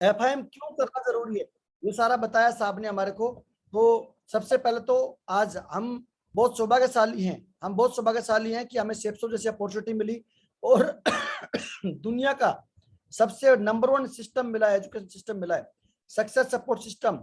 FIM क्यों करना जरूरी है, ये सारा बताया साहब ने हमारे को। तो सबसे पहले तो आज हम बहुत सौभाग्यशाली हैं, हम बहुत सौभाग्यशाली हैं कि हमें सेप्सो जैसी अपॉर्चुनिटी मिली और दुनिया का सबसे नंबर 1 सिस्टम मिला है, एजुकेशन सिस्टम मिला है, सक्सेस सपोर्ट सिस्टम।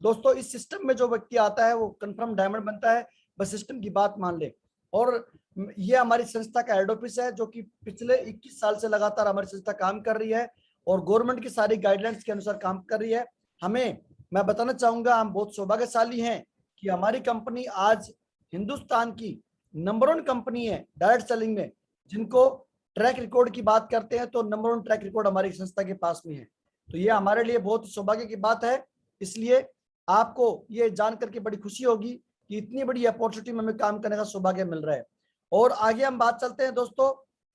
दोस्तों इस सिस्टम में जो व्यक्ति आता है वो कंफर्म डायमंड बनता है, बस सिस्टम की बात मान ले। और ये हमारी संस्था का हेड ऑफिस है जो कि पिछले 21 साल से लगातार हमारी संस्था काम कर रही है और गवर्नमेंट की सारी गाइडलाइंस के अनुसार काम कर रही है। हमें, मैं बताना चाहूंगा, हम बहुत सौभाग्यशाली हैं कि हमारी कंपनी आज हिंदुस्तान की नंबर 1 कंपनी है डायरेक्ट सेलिंग में। जिनको ट्रैक रिकॉर्ड की बात करते हैं तो नंबर 1 ट्रैक रिकॉर्ड हमारी संस्था के पास में है। तो ये हमारे लिए बहुत सौभाग्य की बात है। इसलिए आपको ये जान करके बड़ी खुशी होगी कि इतनी बड़ी अपॉर्चुनिटी में हमें काम करने का सौभाग्य मिल रहा है। और आगे हम बात चलते हैं दोस्तों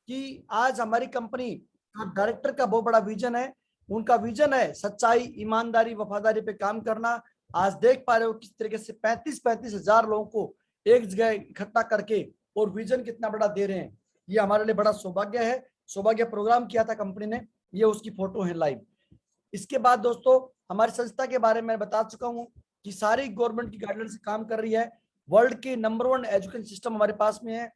कि आज हमारी कंपनी का डायरेक्टर का बहुत बड़ा विजन है। उनका विजन है सच्चाई, ईमानदारी, वफादारी पे काम करना। आज देख पा रहे हो किस तरीके से 35 हजार लोगों को एक जगह इकट्ठा करके और विजन कितना बड़ा दे रहे हैं। ये हमारे लिए बड़ा सौभाग्य है। सौभाग्य प्रोग्राम किया था कंपनी ने, ये उसकी फोटो है लाइव। इसके बाद दोस्तों हमारी संस्था के बारे में बता चुका हूँ कि सारी गवर्नमेंट की गाइडलाइन से काम कर रही है। वर्ल्ड की नंबर 1 एजुकेशन सिस्टम हमारे पास में है।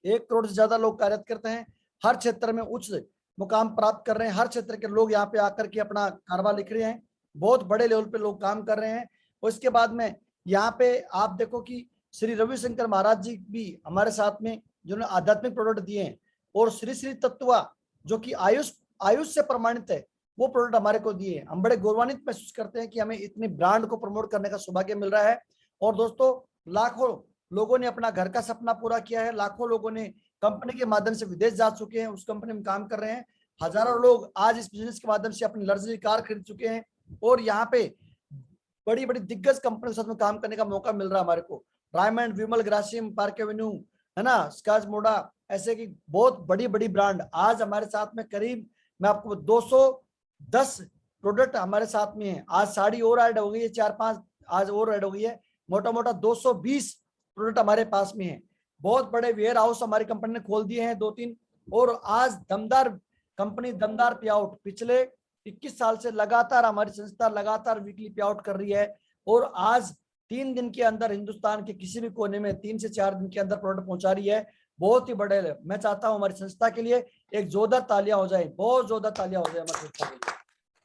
1 करोड़ से ज्यादा लोग कार्यरत करते हैं, हर क्षेत्र में उच्च मुकाम प्राप्त कर रहे हैं। हर क्षेत्र के लोग यहाँ पे आकर के अपना कारवा लिख रहे हैं, बहुत बड़े लेवल पे लोग काम कर रहे हैं। और इसके बाद में यहाँ पे आप देखो कि श्री रविशंकर महाराज जी भी हमारे साथ में, जिन्होंने आध्यात्मिक प्रोडक्ट दिए हैं, और श्री श्री तत्वा जो कि आयुष आयुष से प्रमाणित है, वो प्रोडक्ट हमारे को दिए। हम बड़े गौरवान्वित महसूस करते हैं कि हमें इतनी ब्रांड को प्रमोट करने का सौभाग्य मिल रहा है। और दोस्तों लाखों लोगों ने अपना घर का सपना पूरा किया है, लाखों लोगों ने कंपनी के माध्यम से विदेश जा चुके हैं, उस कंपनी में काम कर रहे हैं। हजारों लोग आज इस बिजनेस के माध्यम से अपनी लग्जरी कार खरीद चुके हैं और यहाँ पे बड़ी बड़ी दिग्गज कंपनी के साथ में काम करने का मौका मिल रहा है हमारे को। रायमंड, विमल, ग्रासिम, पार्क एवेन्यू, है ना, स्काच मोडा, ऐसे की बहुत बड़ी बड़ी ब्रांड आज हमारे साथ में। करीब मैं आपको 210 प्रोडक्ट हमारे साथ में है। आज साड़ी और ऐड हो गई है, 4-5 आज और ऐड हो गई है। मोटा मोटा 220 प्रोडक्ट हमारे पास में है। बहुत बड़े वेयर हाउस हमारी कंपनी ने खोल दिए हैं 2-3। और आज दमदार कंपनी, दमदार पे आउट पिछले 21 साल से लगातार हमारी संस्था लगातार वीकली पे आउट कर रही है। और आज 3 दिन के अंदर हिंदुस्तान के किसी भी कोने में 3 से 4 दिन के अंदर प्रोडक्ट पहुंचा रही है। बहुत ही बड़े, मैं चाहता हूं हमारी संस्था के लिए एक जोरदार तालियां हो जाए, बहुत जोरदार तालियां हो जाए हमारी संस्था के लिए।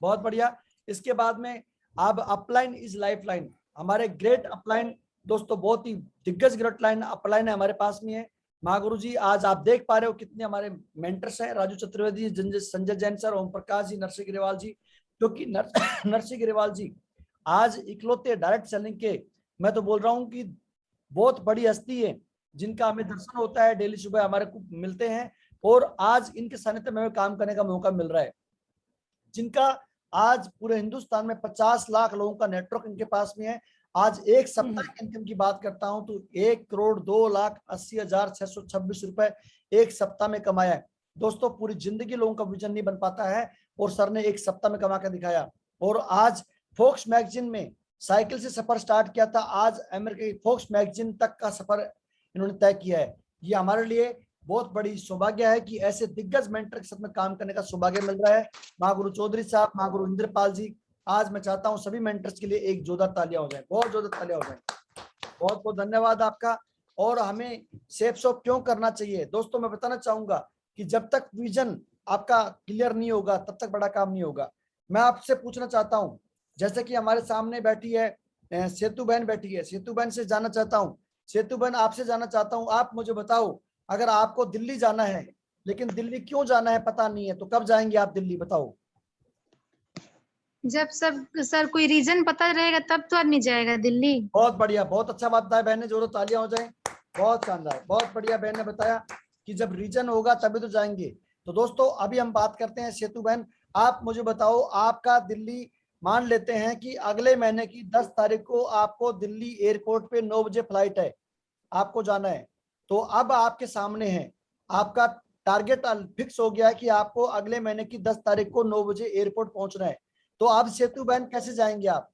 बहुत बढ़िया। इसके बाद में अब अपलाइन इज लाइफ लाइन, हमारे ग्रेट अपलाइन दोस्तों, बहुत ही दिग्गज ग्रेट लाइन अपलाइन है हमारे पास में है। महागुरु जी आज आप देख पा रहे हो कितने हमारे मेंटर्स हैं, राजू चतुर्वेदी, संजय जैन सर, ओम प्रकाश जी, नरसिंह ग्रेवाल जी, जो कि नरसिंह ग्रेवाल जी आज इकलौते डायरेक्ट सेलिंग के, मैं तो बोल रहा हूँ कि बहुत बड़ी हस्ती है जिनका हमें दर्शन होता है, डेली सुबह हमारे को मिलते हैं। और आज इनके सानिध्य में काम करने का मौका मिल रहा है, जिनका आज पूरे हिंदुस्तान में 50 लाख लोगों का नेटवर्क इनके पास में है। आज एक सप्ताह की इनकम की बात करता हूं तो 1,02,80,626 रुपए एक सप्ताह में कमाया है। दोस्तों पूरी जिंदगी लोगों का विजन नहीं बन पाता है और सर ने एक सप्ताह में कमा कर दिखाया। और आज फोक्स मैगजीन में साइकिल से सफर स्टार्ट किया था, आज अमेरिका की फोक्स मैगजीन तक का सफर इन्होंने तय किया है। ये हमारे लिए बहुत बड़ी सौभाग्य है कि ऐसे दिग्गज मेंटर के साथ में काम करने का सौभाग्य मिल रहा है। महागुरु चौधरी साहब, महागुरु इंद्रपाल जी, आज मैं चाहता हूं सभी मेंटर्स के लिए एक जोरदार तालियां हो जाए, बहुत जोरदार तालियां हो जाए। बहुत बहुत धन्यवाद आपका। और हमें सेफ शॉप क्यों करना चाहिए दोस्तों, मैं बताना चाहूंगा कि जब तक विजन आपका क्लियर नहीं होगा तब तक बड़ा काम नहीं होगा। मैं आपसे पूछना चाहता हूँ, जैसे कि हमारे सामने बैठी है सेतु बहन बैठी है, सेतु बहन से जानना चाहता हूँ, सेतु बहन आपसे जानना चाहता हूँ, आप मुझे बताओ अगर आपको दिल्ली जाना है, लेकिन दिल्ली क्यों जाना है पता नहीं है, तो कब जाएंगे आप दिल्ली, बताओ। जब सब सर कोई रीजन पता रहेगा तब तो आदमी जाएगा दिल्ली। बहुत बढ़िया, बहुत अच्छा बात बताया बहन ने, जोरों तालियां हो जाए, बहुत शानदार, बहुत बढ़िया। बहन ने बताया कि जब रीजन होगा तभी तो जाएंगे। तो दोस्तों अभी हम बात करते हैं सेतु बहन, आप मुझे बताओ, आपका दिल्ली, मान लेते हैं कि अगले महीने की 10 तारीख को आपको दिल्ली एयरपोर्ट पे 9 बजे फ्लाइट है, आपको जाना है। तो अब आपके सामने है, आपका टारगेट फिक्स हो गया है कि आपको अगले महीने की 10 तारीख को 9 बजे एयरपोर्ट पहुंचना है। तो अब सेतु बहन कैसे जाएंगे आप?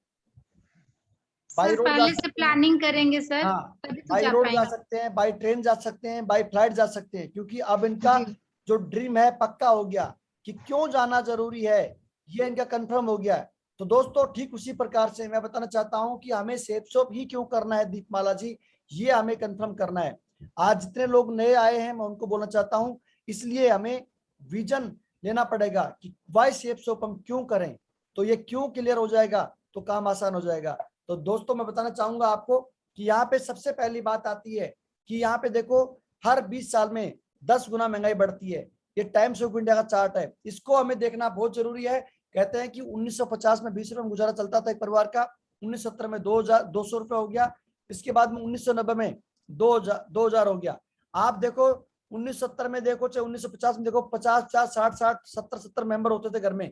बाई सर रोड जा पहले से सकते हैं, प्लानिंग करेंगे सर, हाँ, तभी तो बाई जा रोड जा पाएंगे। सकते हैं, बाई ट्रेन जा सकते हैं, बाई फ्लाइट जा सकते हैं, क्योंकि अब इनका जी जो ड्रीम है पक्का हो गया कि क्यों जाना जरूरी है। ये इनका कंफर्म हो गया है। तो दोस्तों ठीक उसी प्रकार से मैं बताना चाहता हूं कि हमें सेफ शॉप ही क्यों करना है दीपमाला जी, ये हमें कंफर्म करना है। आज जितने लोग नए आए हैं मैं उनको बोलना चाहता हूं, इसलिए हमें विजन लेना पड़ेगा कि वाई सेफ शॉप हम क्यों करें। तो ये क्यों क्लियर हो जाएगा तो काम आसान हो जाएगा। तो दोस्तों मैं बताना चाहूंगा आपको कि यहाँ पे सबसे पहली बात आती है कि यहाँ पे देखो हर 20 साल में 10 गुना महंगाई बढ़ती है। ये टाइम्स ऑफ इंडिया का चार्ट है, इसको हमें देखना बहुत जरूरी है। कहते हैं कि 1950 में 20 रुपए में गुजारा चलता था एक परिवार का, 1970 में 200 रुपए हो गया, इसके बाद में 1990 में 2000 हो गया। आप देखो 1970 में देखो चाहे 1950 में देखो 50 60 60 70 मेंबर होते थे घर में,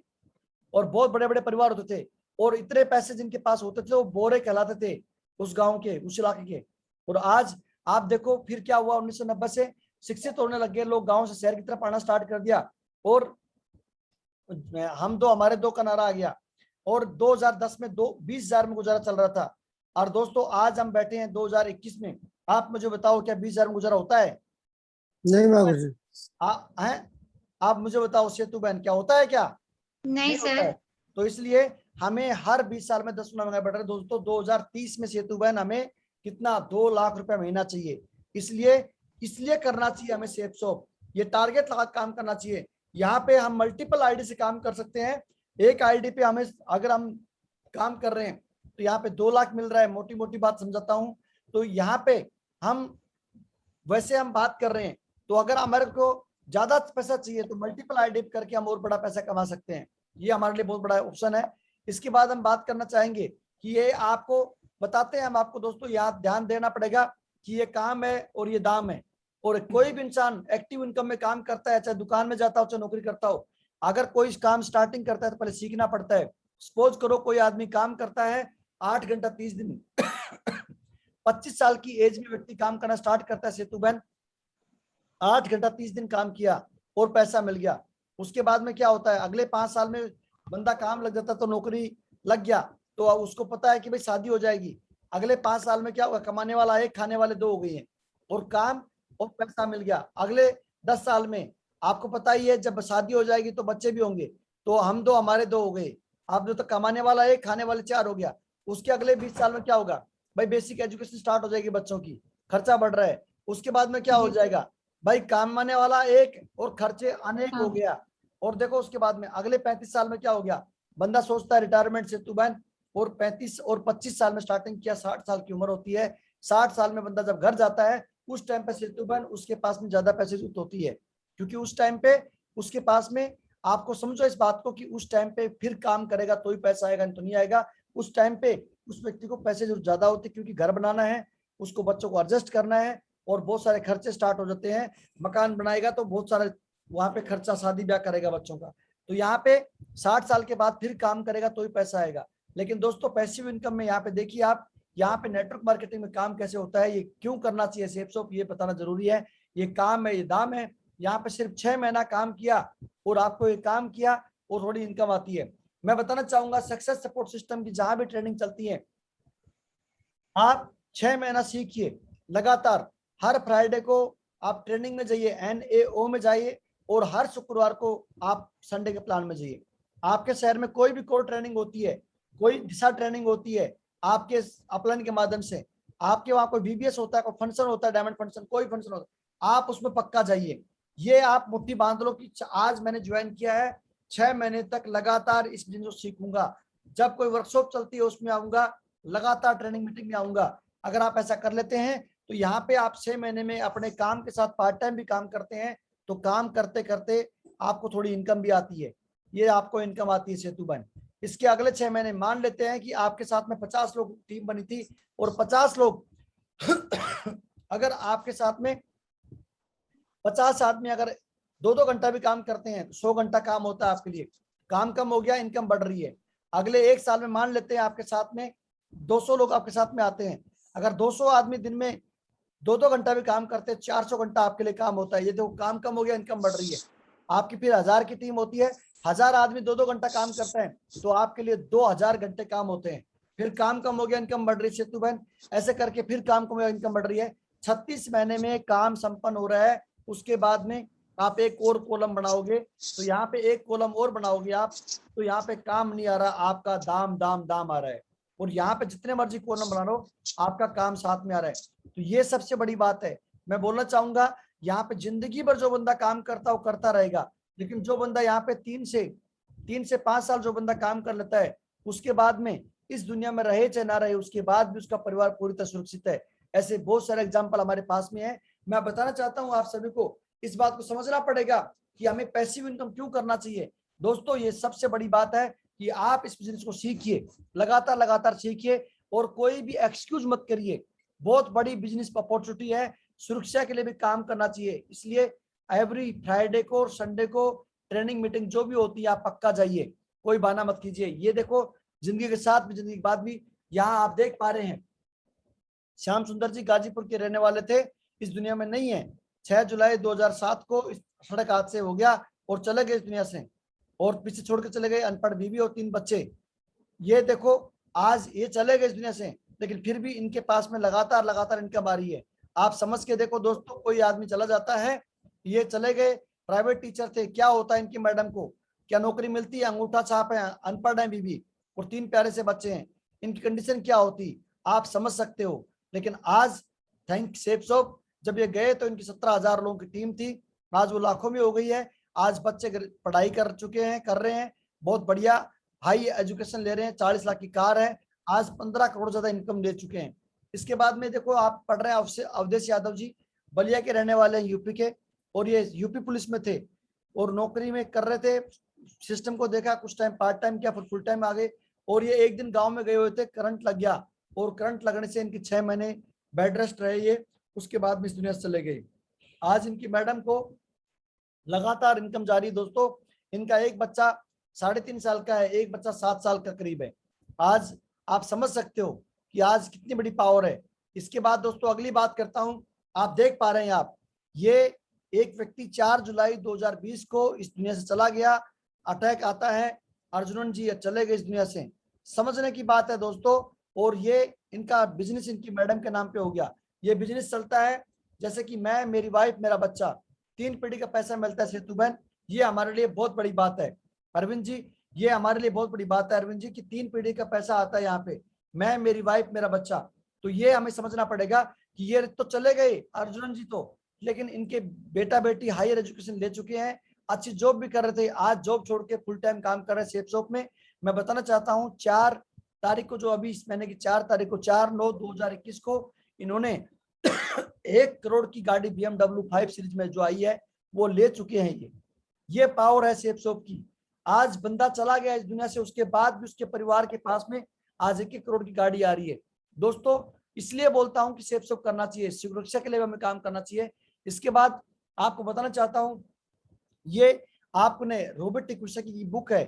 और बहुत बड़े बड़े परिवार होते थे, और इतने पैसे जिनके पास होते थे वो बोरे कहलाते थे उस गांव के, उस इलाके के। और आज आप देखो फिर क्या हुआ, 1990 से शिक्षित होने लग गए लोग, गांव से शहर की तरफ आना स्टार्ट कर दिया, और हम दो हमारे दो का नारा आ गया, और 2010 में 20,000 में गुजारा चल रहा था। और दोस्तों आज हम बैठे हैं 2021 में, आप मुझे बताओ क्या 20,000 में गुजारा होता है? नहीं बाबू जी। हैं? आप मुझे बताओ सेतु बहन, क्या होता है क्या? नहीं होता सर। है। तो इसलिए हमें हर 20 साल में 10 गुना महंगाई बढ़ रहा है दोस्तों। 2030 में सेतु बहन हमें कितना 2 लाख रुपए महीना चाहिए। इसलिए इसलिए करना चाहिए हमें सेफ शॉप, ये टारगेट लगा काम करना चाहिए। यहाँ पे हम मल्टीपल आईडी से काम कर सकते हैं। एक आईडी पे हमें अगर हम काम कर रहे हैं तो यहाँ पे 2 लाख मिल रहा है, मोटी मोटी बात समझाता हूँ। तो यहाँ पे हम वैसे हम बात कर रहे हैं, तो अगर हमारे को ज्यादा पैसा चाहिए तो मल्टीपल आईडी करके हम और बड़ा पैसा कमा सकते हैं। ये हमारे लिए बहुत बड़ा ऑप्शन है। इसके बाद हम बात करना चाहेंगे कि ये आपको बताते हैं हम आपको दोस्तों, यहाँ ध्यान देना पड़ेगा कि ये काम है और ये दाम है। और कोई भी इंसान एक्टिव इनकम में काम करता है, चाहे दुकान में जाता हो चाहे नौकरी करता हो, अगर कोई काम स्टार्टिंग करता है तो पहले सीखना पड़ता है। सपोज करो कोई आदमी काम करता है 8 घंटा 30 दिन 25 साल की एज में व्यक्ति काम करना स्टार्ट करता है सेतु बहन, 8 घंटा 30 दिन काम किया और पैसा मिल गया। उसके बाद में क्या होता है, अगले 5 साल में बंदा काम लग जाता तो नौकरी लग गया, तो उसको पता है कि भाई शादी हो जाएगी। अगले 5 साल में क्या होगा, कमाने वाला एक खाने वाले दो हो गए हैं, और काम और पैसा मिल गया। अगले 10 साल में आपको पता ही है जब शादी हो जाएगी तो बच्चे भी होंगे, तो हम दो हमारे दो हो गए। आप जो तो कमाने वाला एक खाने वाले 4 हो गया। उसके अगले 20 साल में क्या होगा भाई, बेसिक एजुकेशन स्टार्ट हो जाएगी बच्चों की, खर्चा बढ़ रहा है। उसके बाद में क्या हो जी जाएगा भाई, कमाने वाला एक और खर्चे अनेक हो हाँ। गया। और देखो उसके बाद में अगले 35 साल में क्या हो गया, बंदा सोचता है रिटायरमेंट से तू बहन, और 35 और 25 साल में स्टार्टिंग किया, 60 साल की उम्र होती है। 60 साल में बंदा जब घर जाता है उस टाइम पे सेतु बहन उसके पास में ज्यादा पैसे जरूरत होती है, क्योंकि उस टाइम पे उसके पास में, आपको समझो इस बात को कि उस टाइम पे फिर काम करेगा तो ही पैसा आएगा, नहीं तो नहीं आएगा। उस टाइम पे उस व्यक्ति को पैसे जरूर ज्यादा होते, क्योंकि घर बनाना है, उसको बच्चों को एडजस्ट करना है, और बहुत सारे खर्चे स्टार्ट हो जाते हैं। मकान बनाएगा तो बहुत सारे वहां पे खर्चा, शादी ब्याह करेगा बच्चों का। तो यहाँ पे 60 साल के बाद फिर काम करेगा तो ही पैसा आएगा। लेकिन दोस्तों पैसिव इनकम में यहाँ पे देखिए आप, यहाँ पे नेटवर्क मार्केटिंग में काम कैसे होता है, ये क्यों करना चाहिए सेफ शॉप, ये बताना जरूरी है। ये काम है, ये दाम है। यहाँ पे सिर्फ 6 महीना काम किया और आपको ये काम किया और थोड़ी इनकम आती है। मैं बताना चाहूंगा सक्सेस सपोर्ट सिस्टम की जहां भी ट्रेनिंग चलती है, आप 6 महीना सीखिए लगातार। हर फ्राइडे को आप ट्रेनिंग में जाइए, NAO में जाइए, और हर शुक्रवार को आप संडे के प्लान में जाइए। आपके शहर में कोई भी कोर ट्रेनिंग होती है, कोई दिशा ट्रेनिंग होती है आपके अपलाइन के माध्यम से, आपके वहां कोई VBS होता है, कोई फंक्शन होता है, डायमंड फंक्शन, कोई फंक्शन होता है, आप उसमें पक्का जाइए। ये आप मुट्ठी बांध लो कि आज मैंने ज्वाइन किया है, 6 महीने तक लगातार इस बिजनेस को सीखूंगा, जब कोई वर्कशॉप चलती है उसमें आऊंगा, लगातार ट्रेनिंग मीटिंग में आऊंगा। अगर आप ऐसा कर लेते हैं तो यहाँ पे आप 6 महीने में अपने काम के साथ पार्ट टाइम भी काम करते हैं, तो काम करते करते आपको थोड़ी इनकम भी आती है। ये आपको इनकम आती है सेतु बहन। इसके अगले 6 महीने मान लेते हैं कि आपके साथ में 50 लोग टीम बनी थी, और 50 लोग अगर आपके साथ में 50 आदमी अगर 2-2 घंटा भी काम करते हैं तो 100 घंटा काम होता है आपके लिए। काम कम हो गया, इनकम बढ़ रही है। अगले 1 साल में मान लेते हैं आपके साथ में 200 लोग आपके साथ में आते हैं, अगर 200 आदमी दिन में 2-2 घंटा भी काम करते हैं, 400 घंटा आपके लिए काम होता है। ये देखो काम कम हो गया, इनकम बढ़ रही है आपकी। फिर 1000 की टीम होती है, 1000 आदमी 2-2 घंटा काम करते हैं, तो आपके लिए 2000 घंटे काम होते हैं। फिर काम कम हो गया, इनकम बढ़ रही है सेतु बहन। ऐसे करके फिर काम कम हो गया, इनकम बढ़ रही है। 36 महीने में काम संपन्न हो रहा है। उसके बाद में आप एक और कॉलम बनाओगे, तो यहाँ पे एक कॉलम और बनाओगे आप, तो यहाँ पे काम नहीं आ रहा, आपका दाम दाम दाम आ रहा है। और यहाँ पे जितने मर्जी कॉलम बना लो, आपका काम साथ में आ रहा है। तो ये सबसे बड़ी बात है। मैं बोलना चाहूंगा, यहाँ पे जिंदगी भर जो बंदा काम करता वो करता रहेगा, लेकिन जो बंदा यहाँ पे 3 से 5 साल जो बंदा काम कर लेता है, उसके बाद में इस दुनिया में रहे चाहे ना रहे, उसके बाद भी उसका परिवार पूरी तरह सुरक्षित है। ऐसे बहुत सारे एग्जाम्पल हमारे पास में है। मैं बताना चाहता हूँ आप सभी को, इस बात को समझना पड़ेगा कि हमें पैसिव इनकम क्यों करना चाहिए। दोस्तों, ये सबसे बड़ी बात है कि आप इस बिजनेस को सीखिए, लगातार लगातार सीखिए, और कोई भी एक्सक्यूज मत करिए। बहुत बड़ी बिजनेस अपॉर्चुनिटी है, सुरक्षा के लिए भी काम करना चाहिए। इसलिए एवरी फ्राइडे को और संडे को ट्रेनिंग मीटिंग जो भी होती है, आप पक्का जाइए, कोई बहाना मत कीजिए। ये देखो, जिंदगी के साथ भी जिंदगी के बाद भी, यहाँ आप देख पा रहे हैं, श्याम सुंदर जी गाजीपुर के रहने वाले थे, इस दुनिया में नहीं है। 6 जुलाई 2007 को इस सड़क हादसे हो गया और चले गए इस दुनिया से, और पीछे छोड़ के चले गए अनपढ़ बीवी और 3 बच्चे। ये देखो, आज ये चले गए इस दुनिया से, लेकिन फिर भी इनके पास में लगातार लगातार इनकम आ रही है। आप समझ के देखो दोस्तों, कोई आदमी चला जाता है, ये चले गए, प्राइवेट टीचर थे, क्या होता है इनकी मैडम को, क्या नौकरी मिलती है? अंगूठा छाप है, अनपढ़ है बीवी और 3 प्यारे से बच्चे हैं, इनकी कंडीशन क्या होती, आप समझ सकते हो। लेकिन आज थैंक सेफ शॉप, जब ये गए तो इनकी 17,000 लोगों की टीम थी, आज वो लाखों में हो गई है। आज बच्चे पढ़ाई कर चुके हैं, कर रहे हैं, बहुत बढ़िया हाई एजुकेशन ले रहे हैं, 40 लाख की कार है, आज 15 करोड़ ज्यादा इनकम ले चुके हैं। इसके बाद में देखो, आप पढ़ रहे हैं अवधेश यादव जी, बलिया के रहने वाले हैं, यूपी के, और ये यूपी पुलिस में थे और नौकरी में कर रहे थे। सिस्टम को देखा, कुछ टाइम पार्ट टाइम किया, फिर फुल टाइम आ गए। और ये एक दिन गांव में गए हुए थे, करंट लग गया, और करंट लगने से इनकी 6 महीने बेड रेस्ट रहे ये, उसके बाद में इस दुनिया से चले गए। आज इनकी मैडम को लगातार इनकम जारी है। दोस्तों, इनका एक बच्चा 3.5 साल का है, एक बच्चा 7 साल का करीब है। आज आप समझ सकते हो कि आज कितनी बड़ी पावर है। इसके बाद दोस्तों अगली बात करता हूं, आप देख पा रहे हैं, आप ये एक व्यक्ति 4 जुलाई 2020 को इस दुनिया से चला गया, अटैक आता है, अर्जुनन जी चले गए इस दुनिया से। समझने की बात है दोस्तों, और ये इनका बिजनेस इनकी मैडम के नाम पे हो गया। ये बिजनेस चलता है जैसे कि मैं, मेरी वाइफ, मेरा बच्चा, 3 पीढ़ी का पैसा मिलता है सेतु बहन। ये हमारे लिए बहुत बड़ी बात है अरविंद जी, ये हमारे लिए बहुत बड़ी बात है अरविंद जी, कि 3 पीढ़ी का पैसा आता है यहाँ पे, मैं, मेरी वाइफ, मेरा बच्चा। तो ये हमें समझना पड़ेगा कि ये तो चले गए अर्जुनन जी तो, लेकिन इनके बेटा बेटी हायर एजुकेशन ले चुके हैं, अच्छी जॉब भी कर रहे थे, आज जॉब छोड़ के फुल टाइम काम कर रहे हैं सेफ शॉप में। मैं बताना चाहता हूँ, 4 तारीख को, जो अभी इस महीने की 4 तारीख को, 4/9/2021 को इन्होंने 1 करोड़ की गाड़ी BMW 5 सीरीज में जो आई है वो ले चुके हैं। ये पावर है सेफ शॉप की। आज बंदा चला गया इस दुनिया से, उसके बाद भी उसके परिवार के पास में आज 1 करोड़ की गाड़ी आ रही है। दोस्तों, इसलिए बोलता हूं कि सेफ शॉप करना चाहिए, सुरक्षा के लिए हमें काम करना चाहिए। इसके बाद आपको बताना चाहता हूं, ये आपने रॉबर्ट टी कियोसाकी की बुक है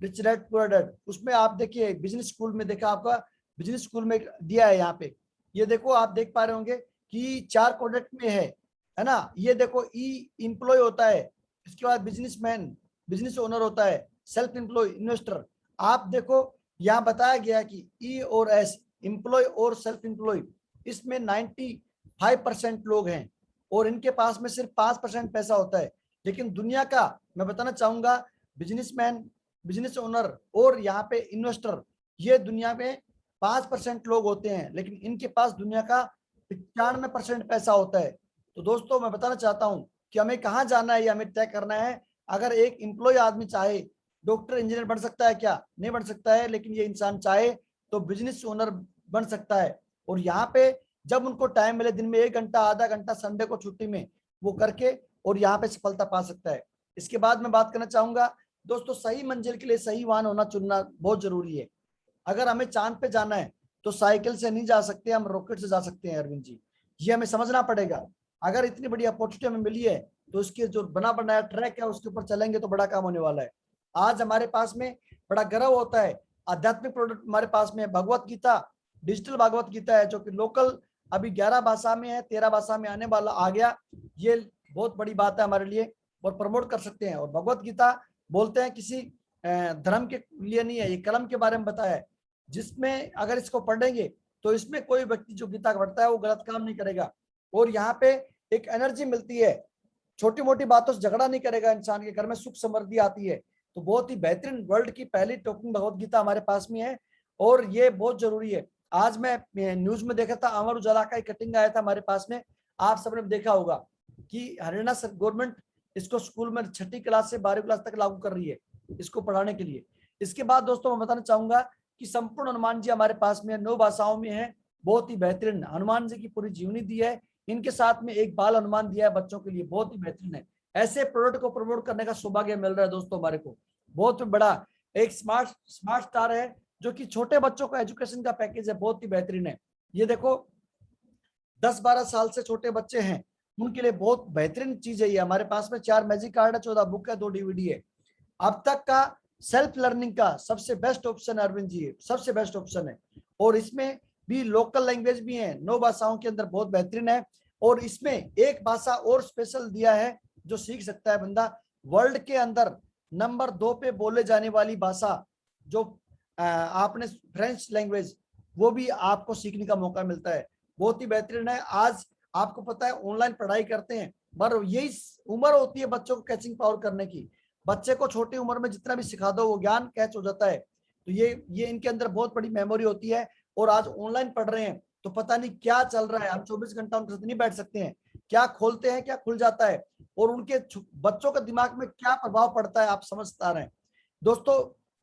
रिच डैड पुअर डैड, उसमें आप देखिए बिजनेस स्कूल में देखा, आपका बिजनेस स्कूल में दिया है यहाँ पे। ये देखो, आप देख पा रहे होंगे कि 4 प्रोडक्ट में है ना। ये देखो, ई एम्प्लॉय होता है, इसके बाद बिजनेसमैन, बिजनेस ओनर होता है, सेल्फ एम्प्लॉय, इन्वेस्टर। आप देखो, यहाँ बताया गया कि ई और एस, एम्प्लॉय और सेल्फ एम्प्लॉय, इसमें 95% लोग हैं और इनके पास में सिर्फ 5% पैसा होता है। लेकिन दुनिया का, मैं बताना चाहूंगा, बिजनेसमैन, बिजनेस ओनर और यहाँ पे इन्वेस्टर, ये दुनिया में 5% लोग होते हैं, लेकिन इनके पास दुनिया का 95% पैसा होता है। तो दोस्तों, मैं बताना चाहता हूँ कि हमें कहाँ जाना है, ये हमें तय करना है। अगर एक एम्प्लॉय आदमी चाहे, डॉक्टर इंजीनियर बन सकता है क्या? नहीं बन सकता है, लेकिन ये इंसान चाहे तो बिजनेस ओनर बन सकता है। और यहाँ पे जब उनको टाइम मिले, दिन में 1 घंटा, आधा घंटा, संडे को छुट्टी में, वो करके और यहाँ पे सफलता पा सकता है। इसके बाद मैं बात करना चाहूंगा दोस्तों, सही मंजिल के लिए सही वाहन होना चुनना बहुत जरूरी है। अगर हमें चांद पे जाना है तो साइकिल से नहीं जा सकते, हम रॉकेट से जा सकते हैं अरविंद जी, ये हमें समझना पड़ेगा। अगर इतनी बड़ी अपॉर्चुनिटी हमें मिली है तो इसके जो बना बनाया ट्रैक है उसके ऊपर चलेंगे तो बड़ा काम होने वाला है। आज हमारे पास में बड़ा गर्व होता है, आध्यात्मिक प्रोडक्ट हमारे पास में भगवत गीता, डिजिटल भगवत गीता है, जो कि लोकल अभी 11 भाषा में है, 13 भाषा में आने वाला आ गया। ये बहुत बड़ी बात है हमारे लिए और प्रमोट कर सकते हैं। और भगवत गीता बोलते हैं किसी धर्म के लिए नहीं है, ये कलम के बारे में बताया है, जिसमें अगर इसको पढ़ेंगे तो इसमें कोई व्यक्ति जो गीता पढ़ता है वो गलत काम नहीं करेगा। और यहाँ पे एक एनर्जी मिलती है, छोटी मोटी बातों से झगड़ा नहीं करेगा, इंसान के घर में सुख समृद्धि आती है। तो बहुत ही बेहतरीन वर्ल्ड की पहली टॉकिंग भगवत गीता हमारे पास में है और ये बहुत जरूरी है। आज मैं न्यूज में देखा था, अमर उजाला का एक कटिंग आया था हमारे पास में, आप सबने देखा होगा कि हरियाणा गवर्नमेंट इसको स्कूल में 6ठी क्लास से 12वीं क्लास तक लागू कर रही है इसको पढ़ाने के लिए। इसके बाद दोस्तों मैं बताना चाहूंगा कि संपूर्ण हनुमान जी हमारे पास में 9 भाषाओं में है, बहुत ही बेहतरीन हनुमान जी की पूरी जीवनी दी है। इनके साथ में एक बाल हनुमान दिया है बच्चों के लिए, बहुत ही बेहतरीन है। ऐसे प्रोडक्ट को प्रमोट करने का सौभाग्य मिल रहा है दोस्तों हमारे को। बहुत बड़ा एक स्मार्ट स्टार है जो कि छोटे बच्चों का एजुकेशन का पैकेज है, बहुत ही बेहतरीन है। ये देखो 10-12 साल से छोटे बच्चे हैं उनके लिए बहुत बेहतरीन चीज है ये। हमारे पास में 4 मैजिक कार्ड है, 14 बुक है, 2 DVD है। अब तक का सेल्फ लर्निंग का सबसे बेस्ट ऑप्शन अरविंद जी है, सबसे बेस्ट ऑप्शन है। और इसमें भी लोकल लैंग्वेज भी है, 9 भाषाओं के अंदर, बहुत बेहतरीन है। और इसमें एक भाषा और स्पेशल दिया है जो सीख सकता है बंदा। वर्ल्ड के अंदर नंबर 2 पे बोले जाने वाली भाषा जो आपने फ्रेंच लैंग्वेज, वो भी आपको सीखने का मौका मिलता है, बहुत ही बेहतरीन है। आज आपको पता है ऑनलाइन पढ़ाई करते हैं, पर यही उम्र होती है बच्चों को कैचिंग पावर करने की। बच्चे को छोटी उम्र में जितना भी सिखा दो वो ज्ञान कैच हो जाता है। तो ये इनके अंदर बहुत बड़ी मेमोरी होती है। और आज ऑनलाइन पढ़ रहे हैं तो पता नहीं क्या चल रहा है, हम 24 घंटा उनके साथ नहीं बैठ सकते हैं, क्या खोलते हैं क्या खुल जाता है और उनके बच्चों के दिमाग में क्या प्रभाव पड़ता है आप समझता रहे हैं। दोस्तों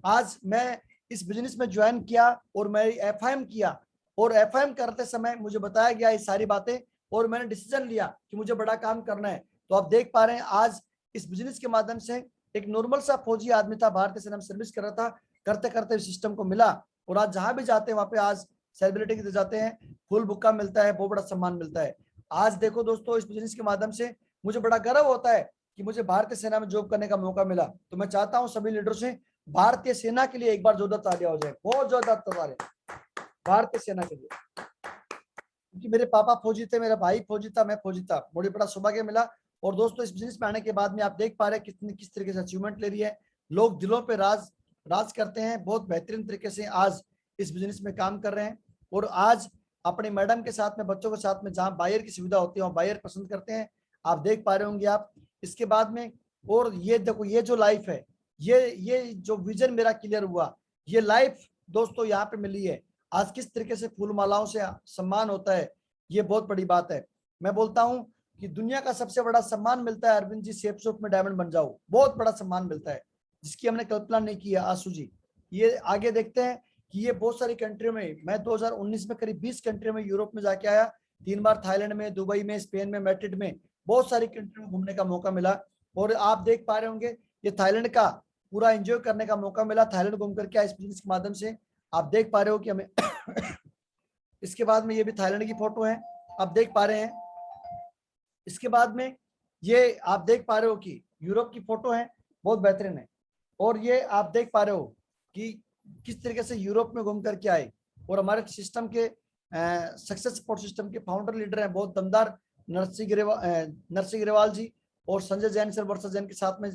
आज मैं इस बिजनेस में ज्वाइन किया और मैं FIM किया और FIM करते समय मुझे बताया गया ये सारी बातें और मैंने डिसीजन लिया कि मुझे बड़ा काम करना है। तो आप देख पा रहे हैं आज इस बिजनेस के माध्यम से एक नॉर्मल सा फौजी आदमी था, भारतीय सेना में सर्विस कर रहा था, करते करते सिस्टम को मिला और आज जहां भी जाते हैं वहां पे आज सेलिब्रिटी की जाते हैं, फुल बुक्का मिलता है, बहुत बड़ा सम्मान मिलता है। आज देखो दोस्तों इस बिजनेस के माध्यम से मुझे बड़ा गर्व होता है कि मुझे भारतीय सेना में जॉब करने का मौका मिला। तो मैं चाहता हूं सभी लीडर से भारतीय सेना के लिए एक बार जोरदार तालियां हो जाए, बहुत जोरदार तालियां भारतीय सेना के लिए, क्योंकि मेरे पापा फौजी थे, मेरा भाई फौजी था, मैं फौजी था, बड़ी बड़ा सौभाग्य मिला। और दोस्तों इस बिजनेस में आने के बाद में आप देख पा रहे हैं किस तरीके से अचीवमेंट ले रही है, लोग दिलों पे राज करते हैं, बहुत बेहतरीन तरीके से आज इस बिजनेस में काम कर रहे हैं। और आज अपने मैडम के साथ में, बच्चों के साथ में, जहाँ बायर की सुविधा होती है वहाँ बायर पसंद करते हैं, आप देख पा रहे होंगे आप। इसके बाद में और ये देखो ये जो लाइफ है, ये जो विजन मेरा क्लियर हुआ, ये लाइफ दोस्तों यहाँ पे मिली है। आज किस तरीके से फूल मालाओं से सम्मान होता है, ये बहुत बड़ी बात है। मैं बोलता हूँ कि दुनिया का सबसे बड़ा सम्मान मिलता है अरविंद जी, शेप शॉप में डायमंड बन जाओ, बहुत बड़ा सम्मान मिलता है जिसकी हमने कल्पना नहीं की है। आशु जी ये आगे देखते हैं कि ये बहुत सारी कंट्रियों में, मैं 2019 में करीब 20 कंट्रियों में यूरोप में जाके आया, 3 बार थाईलैंड में, दुबई में, स्पेन में, मैड्रिड में, बहुत सारी कंट्री में घूमने का मौका मिला। और आप देख पा रहे होंगे ये थाईलैंड का पूरा एंजॉय करने का मौका मिला, थाईलैंड घूम करके इस बिजनेस के माध्यम से। आप देख पा रहे हो कि हमें इसके बाद में ये भी थाईलैंड की फोटो है, आप देख पा रहे हैं। इसके बाद में ये आप देख पा रहे हो कि यूरोप की फोटो है, बहुत बेहतरीन है। और ये आप देख पा रहे हो कि किस तरीके से यूरोप में घूम करके आए। और हमारे सिस्टम के सक्सेस सपोर्ट सिस्टम के फाउंडर लीडर हैं बहुत दमदार, नरसिंह ग्रेवाल जी और संजय जैन सर, वर्षा जैन के साथ में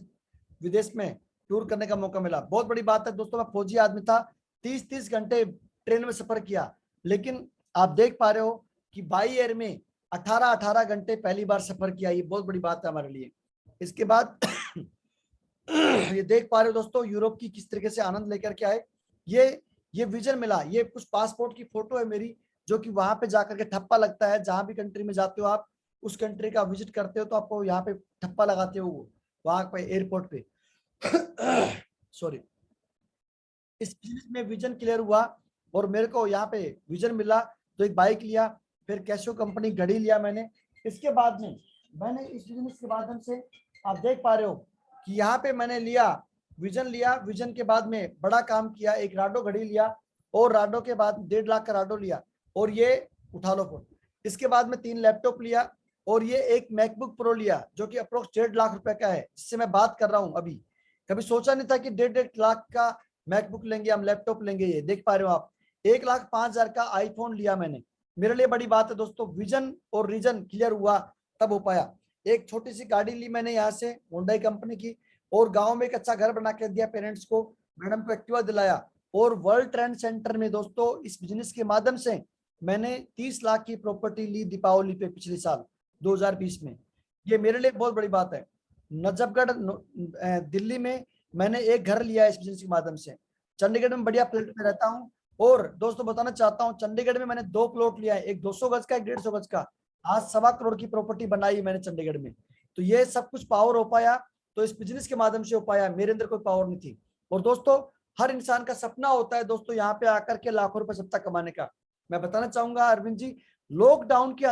विदेश में टूर करने का मौका मिला, बहुत बड़ी बात है दोस्तों। मैं फौजी आदमी था, 30-30 घंटे ट्रेन में सफर किया, लेकिन आप देख पा रहे हो कि बाई एयर में 18 घंटे पहली बार सफर किया, ये बहुत बड़ी बात है हमारे लिए। इसके बाद ये देख पा रहे हो दोस्तों यूरोप की किस तरीके से आनंद लेकर के आए, ये विजन मिला। ये कुछ पासपोर्ट की फोटो है मेरी, जो कि वहां पे जाकर के ठप्पा लगता है, जहां भी कंट्री में जाते हो आप, उस कंट्री का विजिट करते हो तो आपको यहाँ पे ठप्पा लगाते हो वहां पे एयरपोर्ट पे सॉरी। इस बिजनेस में विजन क्लियर हुआ और मेरे को यहाँ पे विजन मिला, तो एक बाइक लिया, फिर कैशियो कंपनी घड़ी लिया मैंने। इसके बाद में मैंने इस बिजनेस के माध्यम से आप देख पा रहे हो कि यहाँ पे मैंने लिया विजन के बाद में बड़ा काम किया, एक राडो घड़ी लिया और राडो के बाद 1.5 लाख का राडो लिया और ये उठा लो फोन। इसके बाद में 3 लैपटॉप लिया और ये एक मैकबुक प्रो लिया जो कि अप्रोक्स 1.5 लाख रुपए का है, जिससे मैं बात कर रहा हूँ अभी। कभी सोचा नहीं था कि 1.5 लाख का मैकबुक लेंगे हम, लैपटॉप लेंगे। ये देख पा रहे हो आप, 1,05,000 का आईफोन लिया मैंने। मेरे लिए बड़ी बात है दोस्तों, विजन और रीजन क्लियर हुआ तब हो पाया। एक छोटी सी गाड़ी ली मैंने यहाँ से होंडा कंपनी की, और गांव में एक अच्छा घर बना के दिया पेरेंट्स को, मैडम को एक्टिवा दिलाया। और वर्ल्ड ट्रेड सेंटर में दोस्तों इस बिजनेस के माध्यम से मैंने 30 लाख की प्रॉपर्टी ली दीपावली पे पिछले साल 2020 में। ये मेरे लिए बहुत बड़ी बात है। नजफगढ़ दिल्ली में मैंने एक घर लिया है इस बिजनेस के माध्यम से। चंडीगढ़ में बढ़िया फ्लैट में रहता हूँ। और दोस्तों बताना चाहता हूँ, चंडीगढ़ में मैंने 2 प्लॉट लिया है, एक 200 गज का, एक 150 गज का। आज 1.25 करोड़ की प्रॉपर्टी बनाई मैंने चंडीगढ़ में। तो ये सब कुछ पावर हो पाया तो इस बिजनेस के माध्यम से हो पाया, मेरे अंदर कोई पावर नहीं थी। और दोस्तों हर इंसान का सपना होता है दोस्तों यहाँ पे आकर के लाखों रुपए सप्ताह कमाने का। मैं बताना चाहूंगा अरविंद जी, लॉकडाउन के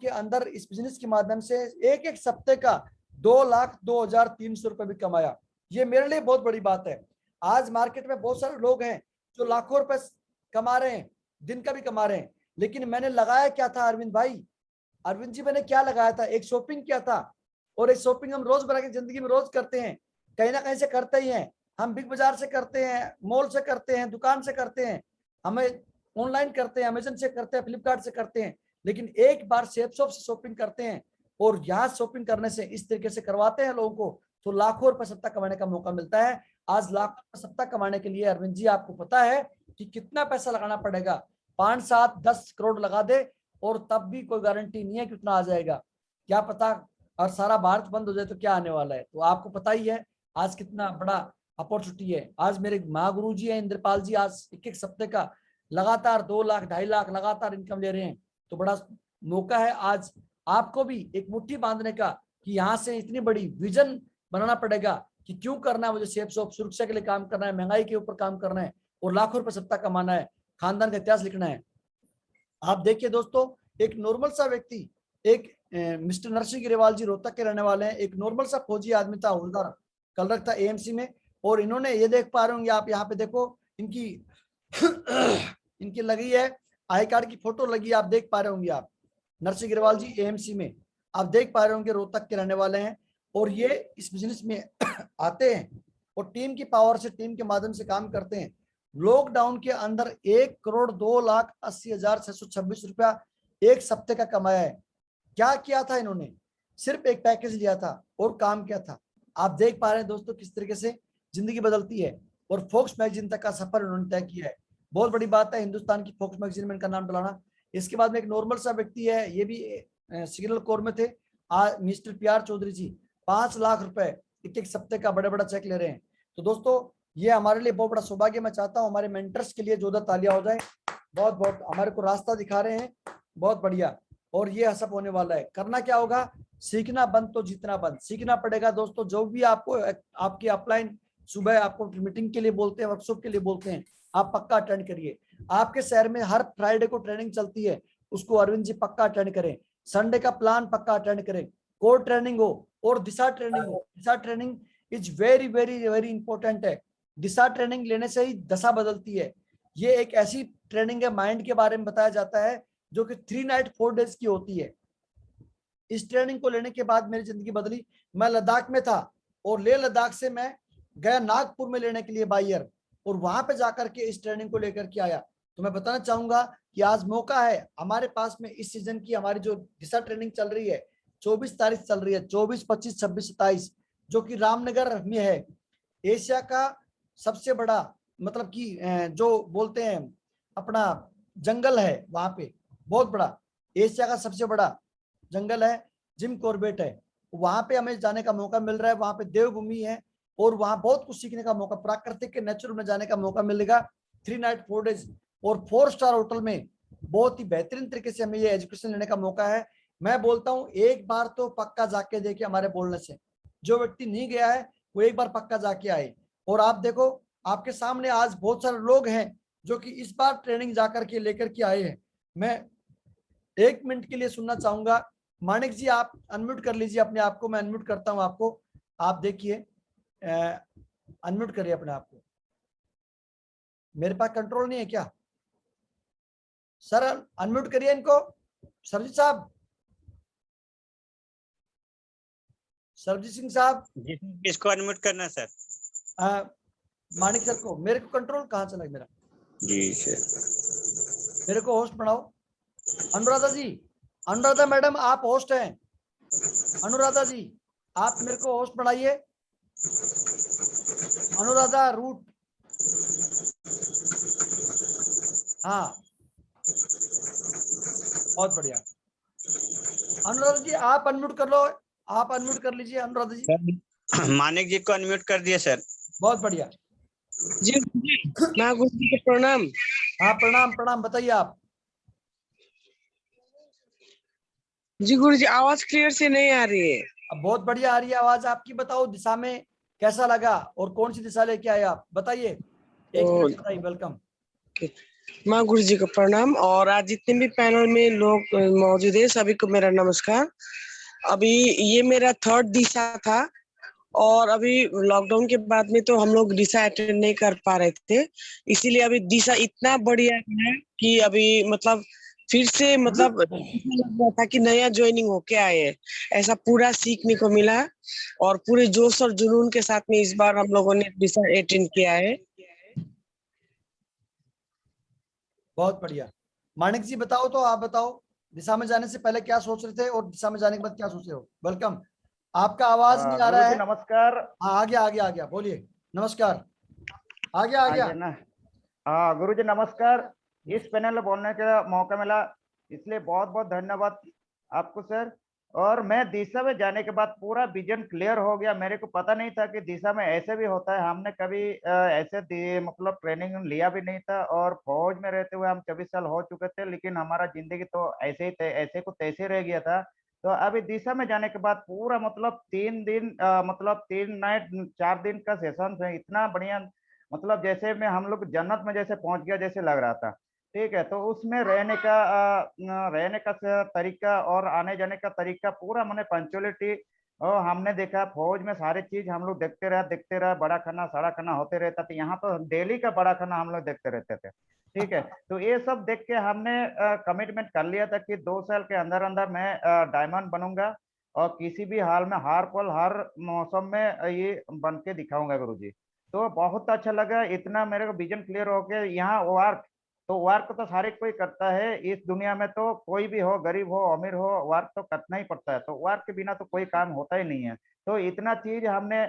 अंदर इस बिजनेस के माध्यम से एक एक सप्ते का 2,02,300 रुपए भी कमाया। ये मेरे लिए बहुत बड़ी बात है। आज मार्केट में बहुत सारे लोग हैं जो लाखों रुपए कमा रहे हैं, दिन का भी कमा रहे हैं, लेकिन मैंने लगाया क्या था अरविंद जी, मैंने क्या लगाया था? एक शॉपिंग किया था। और एक शॉपिंग हम रोजमर्रा की जिंदगी में रोज करते हैं, कहीं ना कहीं से करते ही हैं। हम बिग बाजार से करते हैं, मॉल से करते हैं, दुकान से करते हैं, हमें ऑनलाइन करते हैं, अमेजन से करते हैं, फ्लिपकार्ट से करते हैं। लेकिन एक बार सेफ शॉप से शॉपिंग करते हैं और यहाँ शॉपिंग करने से इस तरीके से करवाते हैं लोगों को, तो लाखों रुपए सप्ताह कमाने का मौका मिलता है। आज लाखों रुपए सप्ताह कमाने के लिए अरविंद जी आपको पता है कि कितना पैसा लगाना पड़ेगा? 5, 7, 10 करोड़ लगा दे और तब भी कोई गारंटी नहीं है कि उतना आ जाएगा, क्या पता। और सारा भारत बंद हो जाए तो क्या आने वाला है? तो आपको पता ही है आज कितना बड़ा अपॉर्चुनिटी है। आज मेरे महागुरु जी है इंद्रपाल जी, आज एक एक सप्ते का लगातार 2 लाख 2.5 लाख लगातार इनकम ले रहे हैं। तो बड़ा मौका है आज आपको भी एक मुट्ठी बांधने का कि यहाँ से इतनी बड़ी विजन बनाना पड़ेगा कि क्यों करना है मुझे सेफ शॉप, सुरक्षा के लिए काम करना है, महंगाई के ऊपर काम करना है और लाखों रुपए सप्ताह कमाना है, खानदान का इतिहास लिखना है। आप देखिए दोस्तों, एक नॉर्मल सा व्यक्ति, एक मिस्टर नरसिंह गिरेवाल जी रोहतक के रहने वाले हैं, एक नॉर्मल सा फौजी आदमी था, हवलदार कलरक था एएमसी में। और इन्होंने, ये देख पा रहे होंगे आप यहाँ पे, देखो इनकी इनकी लगी है आई कार्ड की फोटो लगी है, आप देख पा रहे होंगे आप, नरसिंह गिरेवाल जी एएमसी में, आप देख पा रहे होंगे रोहतक के रहने वाले हैं। और ये इस बिजनेस में आते हैं और टीम की पावर से, टीम के माध्यम से काम करते हैं। लॉकडाउन के अंदर 1,02,80,626 रुपया एक सप्ते का कमाया है। क्या किया था इन्होंने? सिर्फ एक पैकेज लिया था और काम किया था। आप देख पा रहे हैं दोस्तों किस तरीके से जिंदगी बदलती है। और फोक्स मैगजीन तक का सफर उन्होंने तय किया है। बहुत बड़ी बात है हिंदुस्तान की फोक्स मैगजीन में इनका नाम डलाना। इसके बाद में एक नॉर्मल सा व्यक्ति है, ये भी सिग्नल कोर में थे, मिस्टर PR चौधरी जी, 5 लाख रुपए एक एक सप्ते का बड़े बड़ा चेक ले रहे हैं। तो दोस्तों ये हमारे लिए बहुत बड़ा सौभाग्य। मैं चाहता हूँ हमारे मेंटर्स के लिए जोरदार तालियां हो जाए। बहुत बहुत हमारे को रास्ता दिखा रहे हैं, बहुत बढ़िया। और ये सब होने वाला है। करना क्या होगा? सीखना बंद तो जीतना बंद। सीखना पड़ेगा दोस्तों। जो भी आपको आपकी अपलाइन सुबह आपको मीटिंग के लिए बोलते हैं, वर्कशॉप के लिए बोलते हैं, आप पक्का अटेंड करिए। आपके शहर में हर फ्राइडे को ट्रेनिंग चलती है, उसको अरविंद जी पक्का अटेंड करें। संडे का प्लान पक्का अटेंड करें। कोर ट्रेनिंग हो और दिशा ट्रेनिंग हो। Disha training is very very very important है। दिशा ट्रेनिंग लेने से ही दशा बदलती है। ये एक ऐसी ट्रेनिंग है, माइंड के बारे में बताया जाता है, जो कि 3 नाइट 4 डेज की होती है। इस ट्रेनिंग को लेने के बाद मेरी जिंदगी बदली। मैं लद्दाख में था और लेह लद्दाख से मैं गया नागपुर में लेने के लिए बाई एयर, और वहां पे जाकर के इस ट्रेनिंग को लेकर के आया। तो मैं बताना चाहूंगा कि आज मौका है हमारे पास में। इस सीजन की हमारी जो दिशा ट्रेनिंग चल रही है, 24 तारीख चल रही है, 24, 25, 26, 27, जो कि रामनगर में है। एशिया का सबसे बड़ा, मतलब कि जो बोलते हैं अपना जंगल है वहां पे, बहुत बड़ा, एशिया का सबसे बड़ा जंगल है, जिम कॉर्बेट है। वहां पे हमें जाने का मौका मिल रहा है। वहां पे देवभूमि है और वहां बहुत कुछ सीखने का मौका, प्राकृतिक के नेचर में जाने का मौका मिलेगा। 3 नाइट 4 डेज और 4 स्टार होटल में बहुत ही बेहतरीन तरीके से हमें ये एजुकेशन लेने का मौका है। मैं बोलता हूँ एक बार तो पक्का जाके देखे हमारे बोलने से। जो व्यक्ति नहीं गया है वो एक बार पक्का जाके आए। और आप देखो आपके सामने आज बहुत सारे लोग हैं जो कि इस बार ट्रेनिंग जाकर के लेकर के आए हैं। मैं 1 मिनट के लिए सुनना चाहूंगा। मानिक जी आप अनम्यूट कर लीजिए अपने आप को। मैं अनम्यूट करता हूं आपको। आप देखिए, अनम्यूट करिए अपने आप को। मेरे पास कंट्रोल नहीं है क्या? सर अनम्यूट करिए इनको। सरजीत साहब, सरजीत सिंह साहब, इसको अनम्यूट करना सर। मानिक सर को। मेरे को कंट्रोल कहाँ चला मेरा? जी सर। मेरे को होस्ट बनाओ। अनुराधा जी, अनुराधा मैडम आप होस्ट हैं। अनुराधा जी आप मेरे को होस्ट बनाइए। अनुराधा रूट, हाँ बहुत बढ़िया। अनुराधा जी आप अनम्यूट कर लो, आप अनम्यूट कर लीजिए अनुराधा जी। सर मानिक जी को अनम्यूट कर दिया सर। बहुत बढ़िया। जी माँ गुरु जी को प्रणाम। हाँ प्रणाम प्रणाम, बताइए आप। जी गुरु जी आवाज क्लियर से नहीं आ रही है। अब बहुत बढ़िया आ रही है आवाज आपकी। बताओ दिशा में कैसा लगा और कौन सी दिशा लेके आए आप, बताइए। एक मिनट बताइए। वेलकम। माँ गुरु जी को प्रणाम और आज जितने भी पैनल में लोग मौजूद है सभी को मेरा नमस्कार। अभी ये मेरा 3rd दिशा था और अभी लॉकडाउन के बाद में तो हम लोग दिशा अटेंड नहीं कर पा रहे थे, इसीलिए अभी दिशा इतना बढ़िया है कि अभी मतलब फिर से मतलब लग रहा था कि नया ज्वाइनिंग होके आए हैं, ऐसा पूरा सीखने को मिला और पूरे जोश और जुनून के साथ में इस बार हम लोगों ने दिशा अटेंड किया है। बहुत बढ़िया। मानिक जी बताओ, तो आप बताओ दिशा में जाने से पहले क्या सोच रहे थे और दिशा में जाने के बाद क्या सोच रहे हो। वेलकम। आपका आवाज नहीं आ रहा गुरुजी है। नमस्कार। हाँ आ गया बोलिए। नमस्कार। आ गया। ना हाँ गुरुजी नमस्कार। इस पैनल में बोलने का मौका मिला इसलिए बहुत बहुत धन्यवाद आपको सर। और मैं दिशा में जाने के बाद पूरा विजन क्लियर हो गया। मेरे को पता नहीं था कि दिशा में ऐसे भी होता है। हमने कभी ऐसे मतलब ट्रेनिंग लिया भी नहीं था और फौज में रहते हुए हम 24 साल हो चुके थे, लेकिन हमारा जिंदगी तो ऐसे को तैसे रह गया था। तो अभी दिशा में जाने के बाद पूरा मतलब 3 दिन मतलब 3 नाइट 4 दिन का सेशन है। इतना बढ़िया मतलब जैसे मैं हम लोग जन्नत में जैसे पहुंच गया जैसे लग रहा था। ठीक है, तो उसमें रहने का तरीका और आने जाने का तरीका पूरा मैंने पंचुअलिटी और हमने देखा फौज में सारी चीज हम लोग देखते रहे। बड़ा खाना साड़ा खाना होते रहता था। यहाँ तो डेली का बड़ा खाना हम लोग देखते रहते थे। ठीक है, तो ये सब देख के हमने कमिटमेंट कर लिया था कि 2 साल के अंदर अंदर मैं डायमंड बनूंगा और किसी भी हाल में हर पल हर मौसम में ये बन के दिखाऊंगा गुरुजी। तो बहुत अच्छा लगा। इतना मेरे को विजन क्लियर हो गया। यहाँ वर्क तो वर्क तो सारे कोई करता है इस दुनिया में, तो कोई भी हो गरीब हो अमीर हो वर्क तो करना ही पड़ता है। तो वर्क के बिना तो कोई काम होता ही नहीं है। तो इतना चीज हमने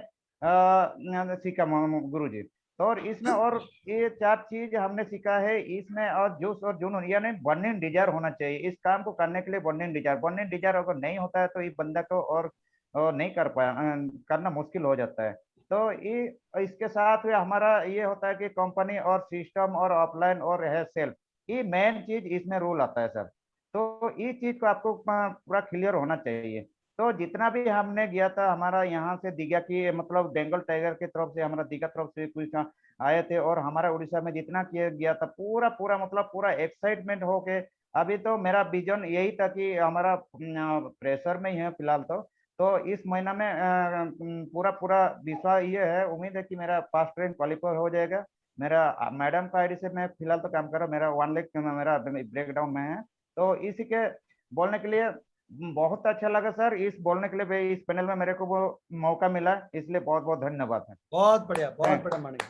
सीखा गुरु जी। तो और इसमें और ये 4 चीज हमने सीखा है इसमें। और जोश और जुनून यानी बर्निंग डिजायर होना चाहिए इस काम को करने के लिए। बर्निंग डिजायर अगर नहीं होता है तो इस बंदा को और नहीं कर पाया करना मुश्किल हो जाता है। तो ये इसके साथ में हमारा ये होता है कि कंपनी और सिस्टम और ऑफलाइन और है सेल्फ, ये मेन चीज इसमें रूल आता है सर। तो ये चीज को आपको पूरा क्लियर होना चाहिए। तो जितना भी हमने गया था हमारा यहाँ से दीघा की मतलब बंगाल टाइगर की तरफ से हमारा दीघा तरफ से कुछ आए थे और हमारा उड़ीसा में जितना किया गया था पूरा पूरा मतलब पूरा एक्साइटमेंट हो के। अभी तो मेरा विजन यही था कि हमारा प्रेशर में ही है फिलहाल। तो इस महीना में पूरा पूरा विश्वास ये है, उम्मीद है कि मेरा फर्स्ट रैंक क्वालिफाई हो जाएगा। मेरा मैडम का आईडी से मैं फिलहाल तो काम कर रहा हूँ। मेरा 1 लाख मेरा ब्रेकडाउन में है। तो इसी के बोलने के लिए बहुत अच्छा लगा सर। इस बोलने के लिए भाई इस पैनल में मेरे को वो मौका मिला, इसलिए बहुत बहुत धन्यवाद है। बहुत बढ़िया मानिक,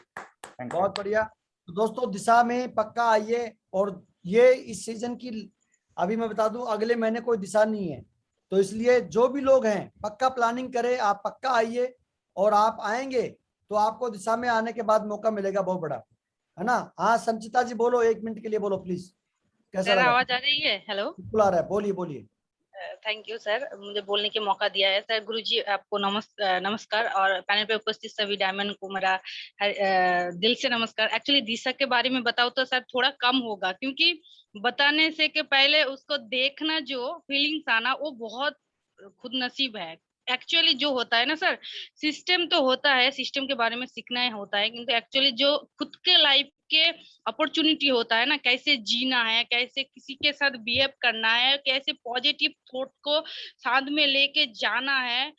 बहुत बढ़िया। तो दोस्तों दिशा में पक्का आइए। और ये इस सीजन की अभी मैं बता दूं अगले महीने कोई दिशा नहीं है, तो इसलिए जो भी लोग हैं पक्का प्लानिंग करें। आप पक्का आइए और आप आएंगे तो आपको दिशा में आने के बाद मौका मिलेगा बहुत बड़ा, है ना। हाँ संचिता जी बोलो, 1 मिनट के लिए बोलो प्लीज। कैसा सर लगा? आवाज आ रही है? हेलो, बिल्कुल आ रहा है, बोलिए। थैंक यू सर मुझे बोलने के मौका दिया है। सर गुरुजी आपको नमस्कार और पैनल पे उपस्थित सभी डायमंड को मेरा दिल से नमस्कार। एक्चुअली दिशा के बारे में बताओ तो सर थोड़ा कम होगा, क्योंकि बताने से के पहले उसको देखना जो फीलिंग्स आना वो बहुत खुद नसीब है। एक्चुअली जो होता है ना सर, सिस्टम तो होता है, सिस्टम के बारे में सीखना है होता है, किंतु एक्चुअली जो खुद के लाइफ के अपॉर्चुनिटी होता है ना, कैसे जीना है, कैसे किसी के साथ बिहेव करना है, कैसे पॉजिटिव थॉट को साथ में लेके जाना है,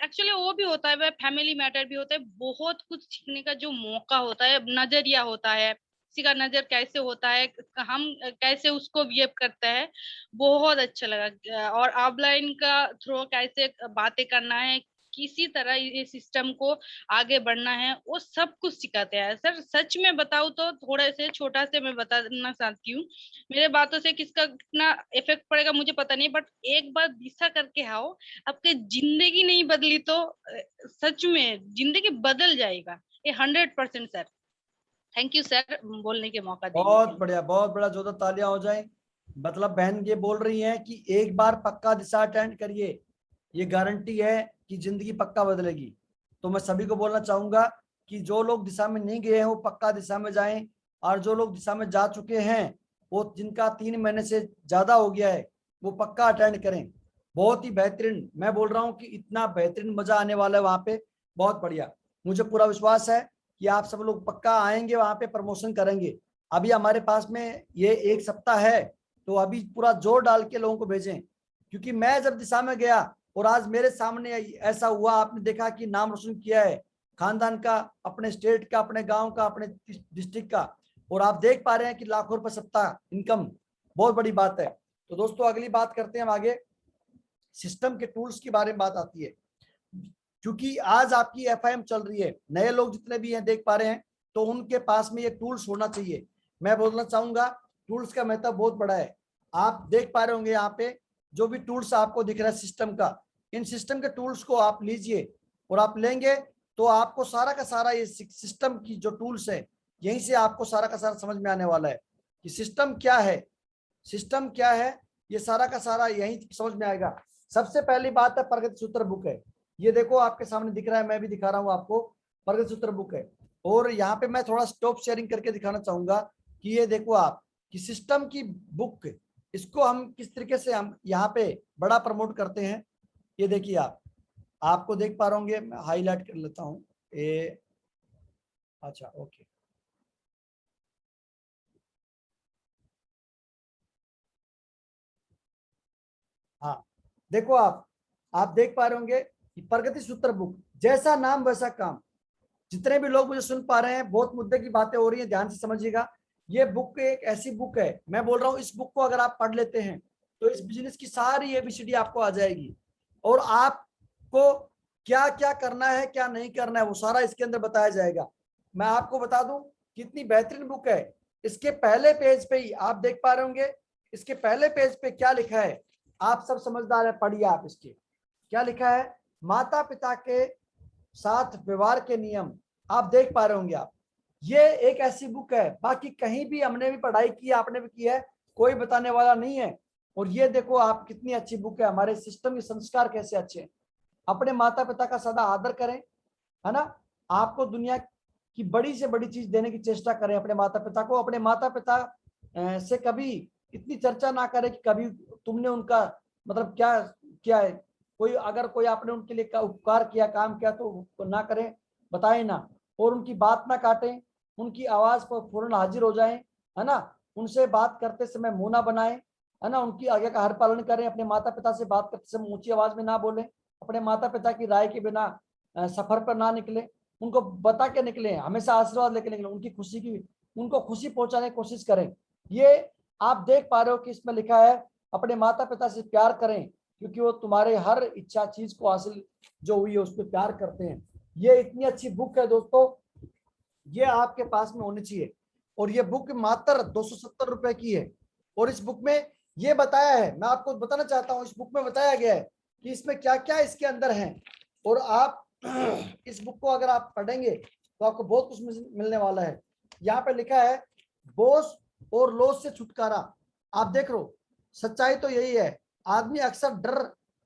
एक्चुअली वो भी होता है। फैमिली मैटर भी होता है। बहुत कुछ सीखने का जो मौका होता है, नजरिया होता है, किसी का नजर कैसे होता है, हम कैसे उसको बिहेव करते हैं, बहुत अच्छा लगा। और ऑफलाइन का थ्रू कैसे बातें करना है, किसी तरह ये सिस्टम को आगे बढ़ना है, वो सब कुछ सिखाते हैं सर। सच में बताऊं तो थोड़े से छोटा से मैं बताना चाहती हूँ, मेरे बातों से किसका कितना इफेक्ट पड़ेगा मुझे पता नहीं, बट एक बार दिशा करके आओ, आपकी जिंदगी नहीं बदली तो सच में जिंदगी बदल जाएगा, ये 100% सर। थैंक यू सर बोलने के मौका देने के लिए। बहुत बढ़िया, जोरदार तालियां हो जाए। मतलब बहन ये बोल रही हैं कि एक बार पक्का दिशा अटेंड करिए, ये गारंटी है कि जिंदगी पक्का बदलेगी। तो मैं सभी को बोलना चाहूंगा कि जो लोग दिशा में नहीं गए हैं वो पक्का दिशा में जाएं, और जो लोग दिशा में जा चुके हैं वो जिनका 3 महीने से ज्यादा हो गया है वो पक्का अटेंड करें। बहुत ही बेहतरीन, मैं बोल रहा हूँ कि इतना बेहतरीन मजा आने वाला है वहां पे, बहुत बढ़िया। मुझे पूरा विश्वास है कि आप सब लोग पक्का आएंगे, वहां पे प्रमोशन करेंगे। अभी हमारे पास में ये 1 सप्ताह है, तो अभी पूरा जोर डाल के लोगों को भेजें, क्योंकि मैं जब दिशा में गया और आज मेरे सामने ऐसा हुआ, आपने देखा कि नाम रोशन किया है खानदान का, अपने स्टेट का, अपने गांव का, अपने डिस्ट्रिक्ट का, और आप देख पा रहे हैं कि लाखों रुपए सप्ताह इनकम, बहुत बड़ी बात है। तो दोस्तों अगली बात करते हैं हम आगे, सिस्टम के टूल्स के बारे में बात आती है। क्योंकि आज आपकी एफआईएम चल रही है, नए लोग जितने भी हैं देख पा रहे हैं, तो उनके पास में ये टूल्स होना चाहिए। मैं बोलना चाहूंगा टूल्स का महत्व बहुत बड़ा है। आप देख पा रहे होंगे यहाँ पे जो भी टूल्स आपको दिख रहा है सिस्टम का, इन सिस्टम के टूल्स को आप लीजिए, और आप लेंगे तो आपको सारा का सारा ये सिस्टम की जो टूल्स है, यहीं से आपको सारा का सारा समझ में आने वाला है कि सिस्टम क्या है, सिस्टम क्या है, ये सारा का सारा यहीं समझ में आएगा। सबसे पहली बात है प्रगति सूत्र बुक है, ये देखो आपके सामने दिख रहा है, मैं भी दिखा रहा हूँ आपको, प्रगति सूत्र बुक है। और यहाँ पे मैं थोड़ा स्टॉप शेयरिंग करके दिखाना चाहूंगा कि ये देखो आप कि सिस्टम की बुक, इसको हम किस तरीके से हम यहाँ पे बड़ा प्रमोट करते हैं। ये देखिए आपको देख पा रहे होंगे, मैं हाईलाइट कर लेता हूँ ये, अच्छा ओके, हाँ देखो आप देख पा रहे होंगे कि प्रगति सूत्र बुक, जैसा नाम वैसा काम। जितने भी लोग मुझे सुन पा रहे हैं, बहुत मुद्दे की बातें हो रही हैं, ध्यान से समझिएगा। ये बुक एक ऐसी बुक है, मैं बोल रहा हूँ इस बुक को अगर आप पढ़ लेते हैं तो इस बिजनेस की सारी एबीसीडी आपको आ जाएगी, और आपको क्या क्या करना है क्या नहीं करना है वो सारा इसके अंदर बताया जाएगा। मैं आपको बता दूं कितनी बेहतरीन बुक है। इसके पहले पेज पे ही आप देख पा रहे होंगे, इसके पहले पेज पे क्या लिखा है, आप सब समझदार है, पढ़िए आप। इसके क्या लिखा है, माता पिता के साथ व्यवहार के नियम, आप देख पा रहे होंगे आप। ये एक ऐसी बुक है, बाकी कहीं भी हमने भी पढ़ाई की, आपने भी की है, कोई बताने वाला नहीं है। और ये देखो आप कितनी अच्छी बुक है, हमारे सिस्टम के संस्कार कैसे अच्छे हैं। अपने माता पिता का सदा आदर करें, है ना, आपको दुनिया की बड़ी से बड़ी चीज देने की चेष्टा करें अपने माता पिता को। अपने माता पिता से कभी इतनी चर्चा ना करें कि कभी तुमने उनका मतलब क्या किया है, कोई अगर कोई आपने उनके लिए उपकार किया, काम किया तो ना करें, बताएं ना, और उनकी बात ना काटें, उनकी आवाज पर फौरन हाजिर हो जाएं, है ना, उनसे बात करते समय मुंह ना बनाएं, है ना, उनकी आज्ञा का हर पालन करें। अपने माता पिता से बात करते समय ऊंची आवाज में ना बोलें, अपने माता पिता की राय के बिना सफर पर ना निकले, उनको बता के निकले, हमेशा आशीर्वाद लेके निकले, उनकी खुशी की, उनको खुशी पहुंचाने की कोशिश करें। ये आप देख पा रहे हो कि इसमें लिखा है अपने माता पिता से प्यार करें, क्योंकि वो तुम्हारे हर इच्छा चीज को हासिल जो हुई है उस पर प्यार करते हैं। ये इतनी अच्छी बुक है दोस्तों, ये आपके पास में होनी चाहिए। और ये बुक मात्र 270 रुपए की है, और इस बुक में ये बताया है, मैं आपको बताना चाहता हूँ, इस बुक में बताया गया है कि इसमें क्या क्या इसके अंदर है। और आप इस बुक को अगर आप पढ़ेंगे तो आपको बहुत कुछ मिलने वाला है। यहाँ पे लिखा है बोझ और लोभ से छुटकारा। आप देख लो, सच्चाई तो यही है, आदमी अक्सर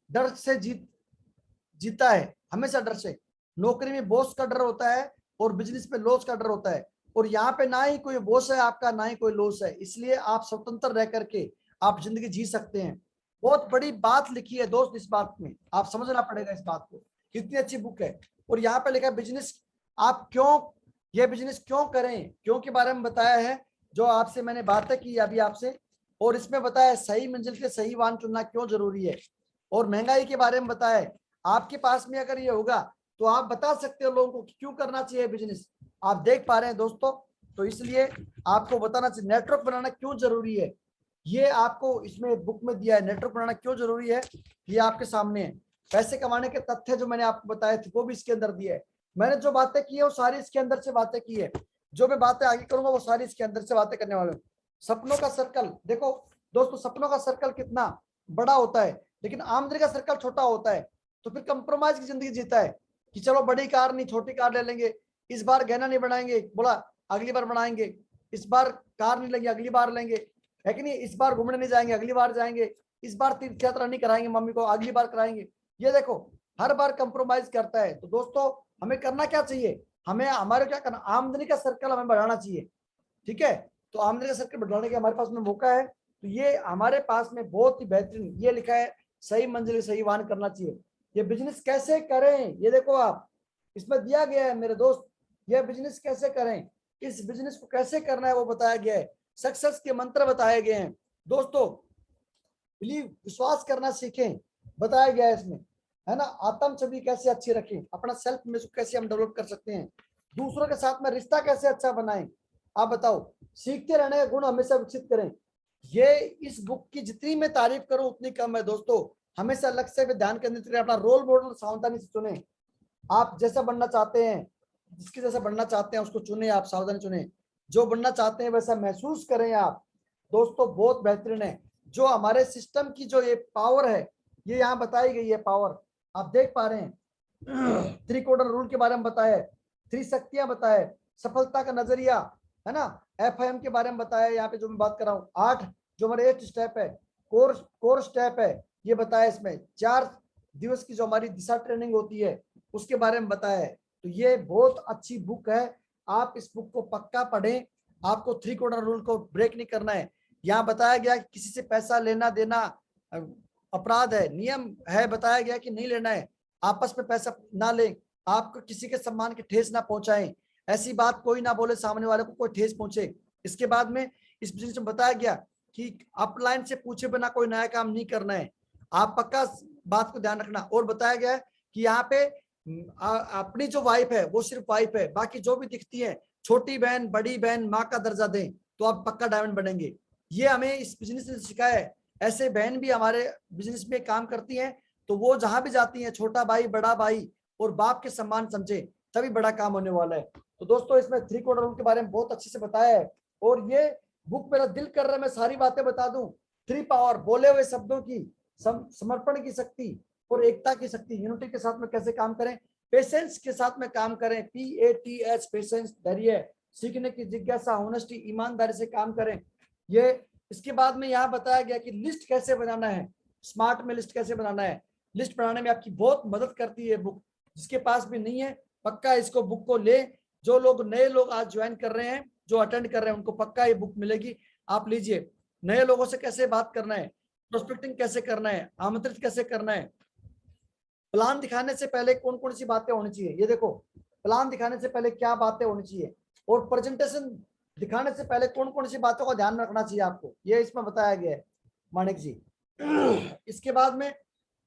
डर से जीता है, हमेशा डर से। नौकरी में बोझ का डर होता है और बिजनेस में लॉस का डर होता है, और यहाँ पे ना ही कोई बोझ है आपका, ना ही कोई लॉस है, इसलिए आप स्वतंत्र रह करके आप जिंदगी जी सकते हैं। बहुत बड़ी बात लिखी है दोस्त, इस बात में आप समझना पड़ेगा इस बात को, कितनी अच्छी बुक है। और यहाँ पे लिखा है बिजनेस, आप क्यों ये बिजनेस क्यों करें, क्यों के बारे में बताया है, जो आपसे मैंने बातें की अभी आपसे। और इसमें बताया सही मंजिल के सही वाहन चुनना क्यों जरूरी है, और महंगाई के बारे में बताया है। आपके पास में अगर ये होगा तो आप बता सकते हो लोगों को कि क्यों करना चाहिए बिजनेस। आप देख पा रहे हैं दोस्तों, तो इसलिए आपको बताना चाहिए नेटवर्क बनाना क्यों जरूरी है। ये आपको इसमें बुक में दिया है, नेटवर्क बनाना क्यों जरूरी है, ये आपके सामने है। पैसे कमाने के तथ्य जो मैंने आपको बताए थे वो भी इसके अंदर दिए है। मैंने जो बातें की है वो सारी इसके अंदर से बातें की है, जो मैं बातें आगे करूंगा वो सारी इसके अंदर से बातें करने वाले हूँ। सपनों का सर्कल देखो दोस्तों, सपनों का सर्कल कितना बड़ा होता है, लेकिन आमदनी का सर्कल छोटा होता है। तो फिर कंप्रोमाइज की जिंदगी जीता है कि चलो बड़ी कार नहीं छोटी कार ले लेंगे, इस बार गहना नहीं बनाएंगे, बोला अगली बार बनाएंगे, इस बार कार नहीं लेंगे अगली बार लेंगे, है कि नहीं। इस बार घूमने नहीं जाएंगे, अगली बार जाएंगे, इस बार तीर्थ यात्रा नहीं कराएंगे मम्मी को, अगली बार कराएंगे। ये देखो हर बार कंप्रोमाइज करता है। तो दोस्तों हमें करना क्या चाहिए, हमें हमारे क्या करना, आमदनी का सर्कल हमें बढ़ाना चाहिए, ठीक है। तो आमदनी का सर्कल बढ़ाने का हमारे पास में मौका है। तो ये हमारे पास में बहुत ही बेहतरीन ये लिखा है, सही मंजिल सही वाहन करना चाहिए। ये बिजनेस कैसे करें, ये देखो आप, इसमें दिया गया है मेरे दोस्त, ये बिजनेस कैसे करें, इस बिजनेस को कैसे करना है वो बताया गया है, सक्सेस के मंत्र बताए गए हैं। दोस्तों बिलीव, विश्वास करना सीखें, बताया गया है इसमें, है ना। आत्म छवि कैसे अच्छी रखें, अपना सेल्फ में कैसे हम डेवलप कर सकते हैं, दूसरों के साथ में रिश्ता कैसे अच्छा बनाएं, आप बताओ, सीखते रहने का गुण हमेशा विकसित करें। ये इस बुक की जितनी मैं तारीफ करूं उतनी कम है दोस्तों। हमेशा लक्ष्य पे ध्यान केंद्रित करें, अपना रोल मॉडल सावधानी से चुने। आप जैसा बनना चाहते हैं, जिसके जैसा बनना चाहते हैं उसको चुने, आप सावधानी चुने, जो बनना चाहते हैं वैसा महसूस करें आप। दोस्तों बहुत बेहतरीन है। जो हमारे सिस्टम की जो ये पावर है, ये यहाँ बताई गई है पावर, आप देख पा रहे हैं। 3 क्वार्टर रूल के बारे में बताया है, 3 शक्तियां बताए, सफलता का नजरिया, है ना, FIM के बारे में बताया यहाँ पे जो मैं बात कर रहा हूँ। 8 जो हमारे 8 स्टेप है, कोर स्टेप है, ये बताया इसमें। 4 दिवस की जो हमारी दिशा ट्रेनिंग होती है उसके बारे में बताया है। तो ये बहुत अच्छी बुक है, आप इस बुक को पक्का पढ़ें। आपको 3 क्वार्टर रूल को ब्रेक नहीं करना है। यहाँ बताया गया कि किसी से पैसा लेना देना अपराध है, नियम है, बताया गया कि नहीं लेना है, आपस में पैसा ना लें, आपको किसी के सम्मान की ठेस ना पहुंचाएं, ऐसी बात कोई ना बोले सामने वाले को कोई ठेस पहुंचे। इसके बाद में इस बिजनेस में बताया गया कि अपलाइन से पूछे बिना कोई नया काम नहीं करना है, आप पक्का बात को ध्यान रखना। और बताया गया है कि यहाँ पे अपनी जो वाइफ है वो सिर्फ वाइफ है, बाकी जो भी दिखती है, छोटी बहन बड़ी बहन माँ का दर्जा दें तो आप पक्का डायमंड बनेंगे। ये हमें इस बिजनेस ने सिखाया है। ऐसे बहन भी हमारे बिजनेस में काम करती हैं, तो वो जहां भी जाती हैं छोटा भाई बड़ा भाई और बाप के सम्मान समझे, तभी बड़ा काम होने वाला है। तो दोस्तों इसमें 3 क्वार्टर रूल के बारे में बहुत अच्छे से बताया है। और ये बुक मेरा दिल कर रहा है मैं सारी बातें बता दूं। 3 पावर, बोले हुए शब्दों की, समर्पण की शक्ति और एकता की शक्ति, यूनिटी के साथ में कैसे काम करें, पेशेंस के साथ में काम करें, PATH पेशेंस, धैर्य, सीखने की जिज्ञासा, ऑनेस्टी, ईमानदारी से काम करें। ये इसके बाद में यहाँ बताया गया कि लिस्ट कैसे बनाना है, स्मार्ट में लिस्ट कैसे बनाना है। लिस्ट बनाने में आपकी बहुत मदद करती है बुक। जिसके पास भी नहीं है पक्का इसको बुक को ले। जो लोग नए लोग आज ज्वाइन कर रहे हैं, जो अटेंड कर रहे हैं, उनको पक्का ये बुक मिलेगी, आप लीजिए। नए लोगों से कैसे बात करना है, प्रोस्पेक्टिंग कैसे करना है, आमंत्रित कैसे करना है, प्लान दिखाने से पहले कौन कौन सी बातें होनी चाहिए, ये देखो प्लान दिखाने से पहले क्या बातें होनी चाहिए, और प्रेजेंटेशन दिखाने से पहले कौन कौन सी बातों का ध्यान रखना चाहिए आपको, ये इसमें बताया गया है मानिक जी। इसके बाद में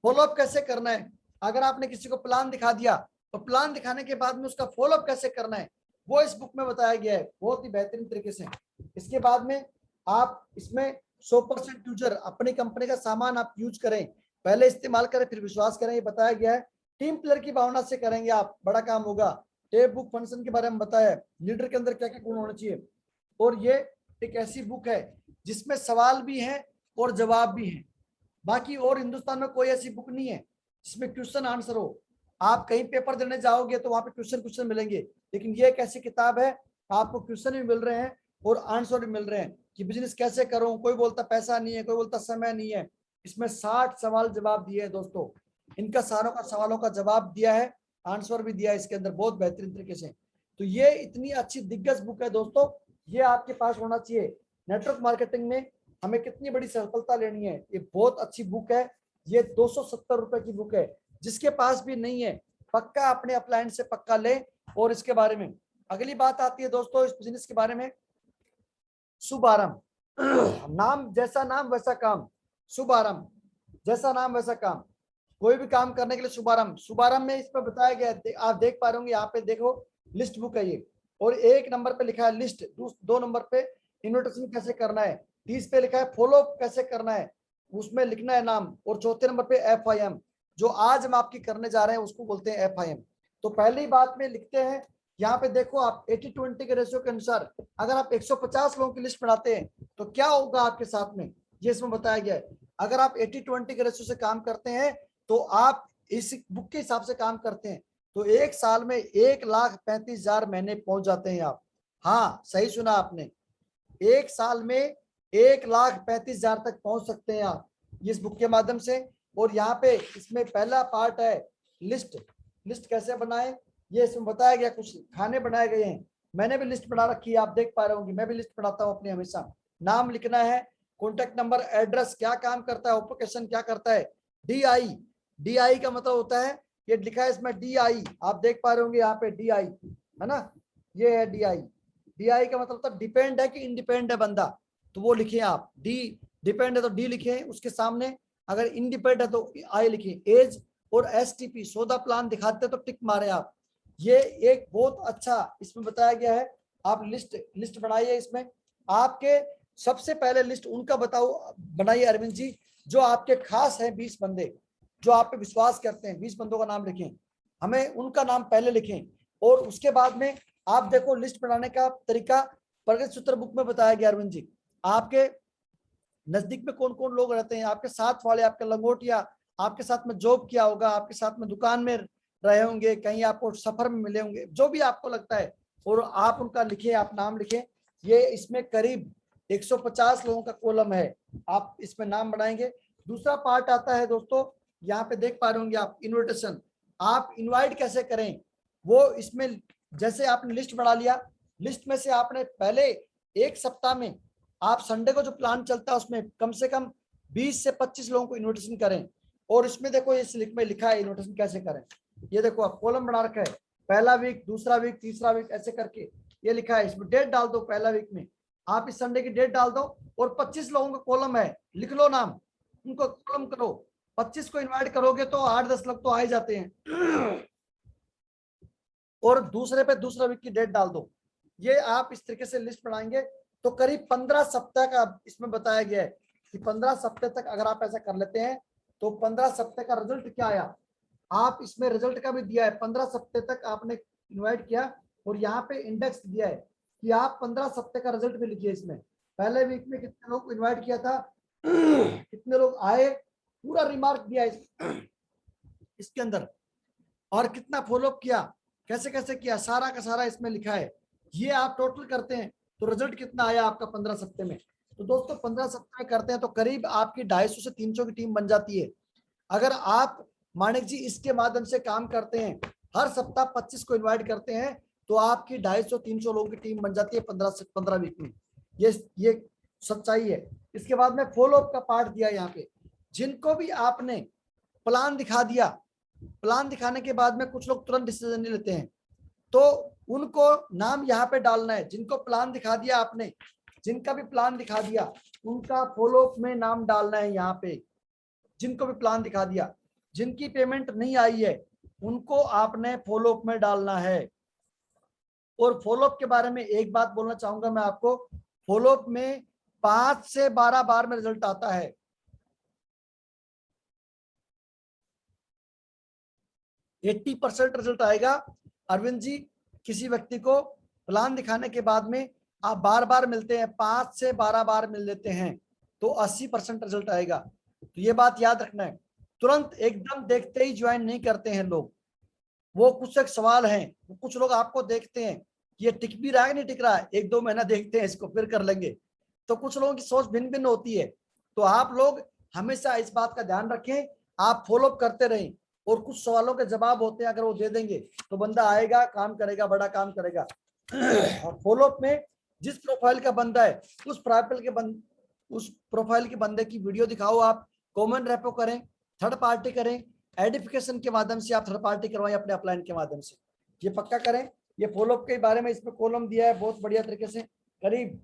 फॉलोअप कैसे करना है, अगर आपने किसी को प्लान दिखा दिया तो प्लान दिखाने के बाद में उसका फॉलोअप कैसे करना है, वो इस बुक में बताया गया है बहुत ही बेहतरीन तरीके से। इसके बाद में आप इसमें 100% यूजर, अपनी कंपनी का सामान आप यूज करें, पहले इस्तेमाल करें फिर विश्वास करें, ये बताया गया है। टीम प्लेयर की भावना से करेंगे आप, बड़ा काम होगा। टेप बुक फंक्शन के बारे में बताया है, लीडर के अंदर क्या क्या गुण होने चाहिए। और ये एक ऐसी बुक है जिसमें सवाल भी है और जवाब भी है। बाकी और हिंदुस्तान में कोई ऐसी बुक नहीं है जिसमें क्वेश्चन आंसर हो। आप कहीं पेपर देने जाओगे तो वहां पे क्वेश्चन मिलेंगे, लेकिन ये एक ऐसी किताब है आपको क्वेश्चन भी मिल रहे हैं और आंसर भी मिल रहे हैं कि बिजनेस कैसे करूं। कोई बोलता पैसा नहीं है, कोई बोलता समय नहीं है। इसमें 60 सवाल जवाब दिए हैं दोस्तों, इनका सारों का सवालों का जवाब दिया है, आंसर भी दिया है इसके अंदर बहुत बेहतरीन तरीके से। तो ये इतनी अच्छी दिग्गज बुक है दोस्तों, ये आपके पास होना चाहिए। नेटवर्क मार्केटिंग में हमें कितनी बड़ी सफलता लेनी है, ये बहुत अच्छी बुक है। ये 270 रुपए की बुक है, जिसके पास भी नहीं है पक्का अपने अपलाइन से पक्का ले। और इसके बारे में अगली बात आती है दोस्तों इस बिजनेस के बारे में, शुभारंभ। नाम जैसा नाम वैसा काम, शुभारंभ जैसा नाम वैसा काम, कोई भी काम करने के लिए शुभारंभ। शुभारंभ में इस पर बताया गया, आप देख पा रहे होंगे यहाँ पे देखो लिस्ट बुक है ये, और 1 नंबर पे लिखा है लिस्ट, 2 नंबर पे इन्विटेशन कैसे करना है, 30 पे लिखा है फॉलो कैसे करना है, उसमें लिखना है नाम, और 4थे नंबर पे FIM, जो आज हम आपकी करने जा रहे हैं उसको बोलते हैं FIM। तो पहली बात में लिखते हैं यहाँ पे देखो आप 80-20 के रेशियो के अनुसार अगर आप 150 लोगों की लिस्ट बनाते हैं तो क्या होगा आपके साथ में, ये इसमें बताया गया है। अगर आप 80-20 के रेशियो से काम करते हैं तो आप इस बुक के हिसाब से काम करते हैं तो 1 साल में 1,35,000 महीने पहुंच जाते हैं आप। हाँ सही सुना आपने, 1 साल में 1,35,000 तक पहुंच सकते हैं आप इस बुक के माध्यम से। और यहाँ पे इसमें पहला पार्ट है लिस्ट। लिस्ट कैसे बनाए ये इसमें बताया गया, कुछ खाने बनाए गए हैं। मैंने भी लिस्ट बना रखी है, आप देख पा रहे होंगे, मैं भी लिस्ट बनाता हूँ अपनी हमेशा। नाम लिखना है, कॉन्टेक्ट नंबर, एड्रेस, क्या काम करता है, ओकेशन क्या करता है, DI। DI का मतलब होता है, ये लिखा है इसमें DI, आप देख पा रहे होंगे यहाँ पे DI है ना, ये है DI। DI का मतलब होता है डिपेंड है कि इंडिपेंडेंट है बंदा, तो वो लिखे आप। डिपेंड है तो D लिखे उसके सामने, अगर इंडिपेंडेंट है तो I लिखे। एज और STP सौदा प्लान दिखाते तो टिक मारे आप। ये एक बहुत अच्छा इसमें बताया गया है। आप लिस्ट बनाइए। इसमें आपके सबसे पहले लिस्ट उनका बनाइए अरविंद जी, जो आपके खास हैं 20 बंदे जो आप पे विश्वास करते हैं। 20 बंदों का नाम लिखें, हमें उनका नाम पहले लिखें। और उसके बाद में आप देखो लिस्ट बनाने का तरीका प्रगति सूत्र बुक में बताया गया अरविंद जी। आपके नजदीक में कौन कौन लोग रहते हैं, आपके साथ वाले, आपके लंगोटिया, आपके साथ में जॉब किया होगा, आपके साथ में दुकान में रहे होंगे, कहीं आपको सफर में मिले होंगे, जो भी आपको लगता है, और आप उनका लिखे, आप नाम लिखे। ये इसमें करीब 150 लोगों का कॉलम है, आप इसमें नाम बनाएंगे। दूसरा पार्ट आता है दोस्तों, यहाँ पे देख पा रहे होंगे आप, इन्विटेशन। आप इनवाइट कैसे करें वो इसमें, जैसे आपने लिस्ट बना लिया, लिस्ट में से आपने पहले एक सप्ताह में आप संडे को जो प्लान चलता है उसमें कम से कम 20 से 25 लोगों को इन्विटेशन करें। और इसमें देखो ये स्लिप में लिखा है इन्विटेशन कैसे करें, ये देखो आप कॉलम बना रखा है, पहला वीक, दूसरा वीक, तीसरा वीक, ऐसे करके ये लिखा है। इसमें डेट डाल दो, पहला वीक में आप इस संडे की डेट डाल दो, और 25 लोगों का कॉलम है, लिख लो नाम, उनको कॉलम करो। 25 को इनवाइट करोगे तो 8-10 लोग तो आ ही जाते हैं। और दूसरे पे दूसरा वीक की डेट डाल दो। ये आप इस तरीके से लिस्ट बनाएंगे तो करीब 15 सप्ताह का इसमें बताया गया है कि 15 सप्ताह तक अगर आप ऐसा कर लेते हैं तो 15 सप्ताह का रिजल्ट क्या आया, आप इसमें रिजल्ट का भी दिया है। 15 सप्ताह तक आपने इनवाइट किया और यहाँ पे इंडेक्स दिया है कि आप 15 सप्ताह का रिजल्ट भी लिखिए। इसमें पहले वीक में कितने लोग इनवाइट किया था, कितने लोग आए, पूरा रिमार्क दिया है इसके अंदर, और कितना फॉलोअप किया, कैसे कैसे किया, सारा का सारा इसमें लिखा है। ये आप टोटल करते हैं तो रिजल्ट कितना आया आपका 15 सप्ताह में। तो दोस्तों 15 सप्ताह करते हैं तो करीब आपकी 250 से 300 की टीम बन जाती है। अगर आप मानिक जी इसके माध्यम से काम करते हैं, हर सप्ताह 25 को इनवाइट करते हैं, तो आपकी 250-300 लोगों की टीम बन जाती है 15 वीक में। ये सच्चाई है। इसके बाद में फॉलोअप का पार्ट दिया यहाँ पे, जिनको भी आपने प्लान दिखा दिया, प्लान दिखाने के बाद में कुछ लोग तुरंत डिसीजन नहीं लेते हैं, तो उनको नाम यहाँ पे डालना है। जिनको प्लान दिखा दिया आपने, जिनका भी प्लान दिखा दिया, उनका फॉलोअप में नाम डालना है यहाँ पे। जिनको भी प्लान दिखा दिया, जिनकी पेमेंट नहीं आई है, उनको आपने फॉलोअप में डालना है। और फॉलोअप के बारे में एक बात बोलना चाहूंगा मैं आपको, फॉलोअप में 5 से 12 बार में रिजल्ट आता है। एट्टी % रिजल्ट आएगा अरविंद जी। किसी व्यक्ति को प्लान दिखाने के बाद में आप बार बार मिलते हैं, 5 से 12 बार मिल लेते हैं, तो 80% रिजल्ट आएगा। तो ये बात याद रखना है। तुरंत एकदम देखते ही ज्वाइन नहीं करते हैं लोग, वो कुछ एक सवाल है। कुछ लोग आपको देखते हैं कि ये टिक भी रहा है नहीं टिक रहा है, 1-2 महीना देखते हैं इसको फिर कर लेंगे। तो कुछ लोगों की सोच भिन्न भिन्न होती है। तो आप लोग हमेशा इस बात का ध्यान रखें, आप फॉलोअप करते रहें, और कुछ सवालों के जवाब होते हैं, अगर वो दे देंगे तो बंदा आएगा, काम करेगा, बड़ा काम करेगा। और फॉलोअप में जिस प्रोफाइल का बंदा है, उस प्रोफाइल के बंदे की वीडियो दिखाओ, आप कॉमन रेपो करें, थर्ड पार्टी करें, एडिफिकेशन के माध्यम से आप थर्ड पार्टी करवाएं अपने अपलाइन के माध्यम से, ये पक्का करें। ये फॉलोअप के बारे में इसमें कॉलम दिया है बहुत बढ़िया तरीके से, करीब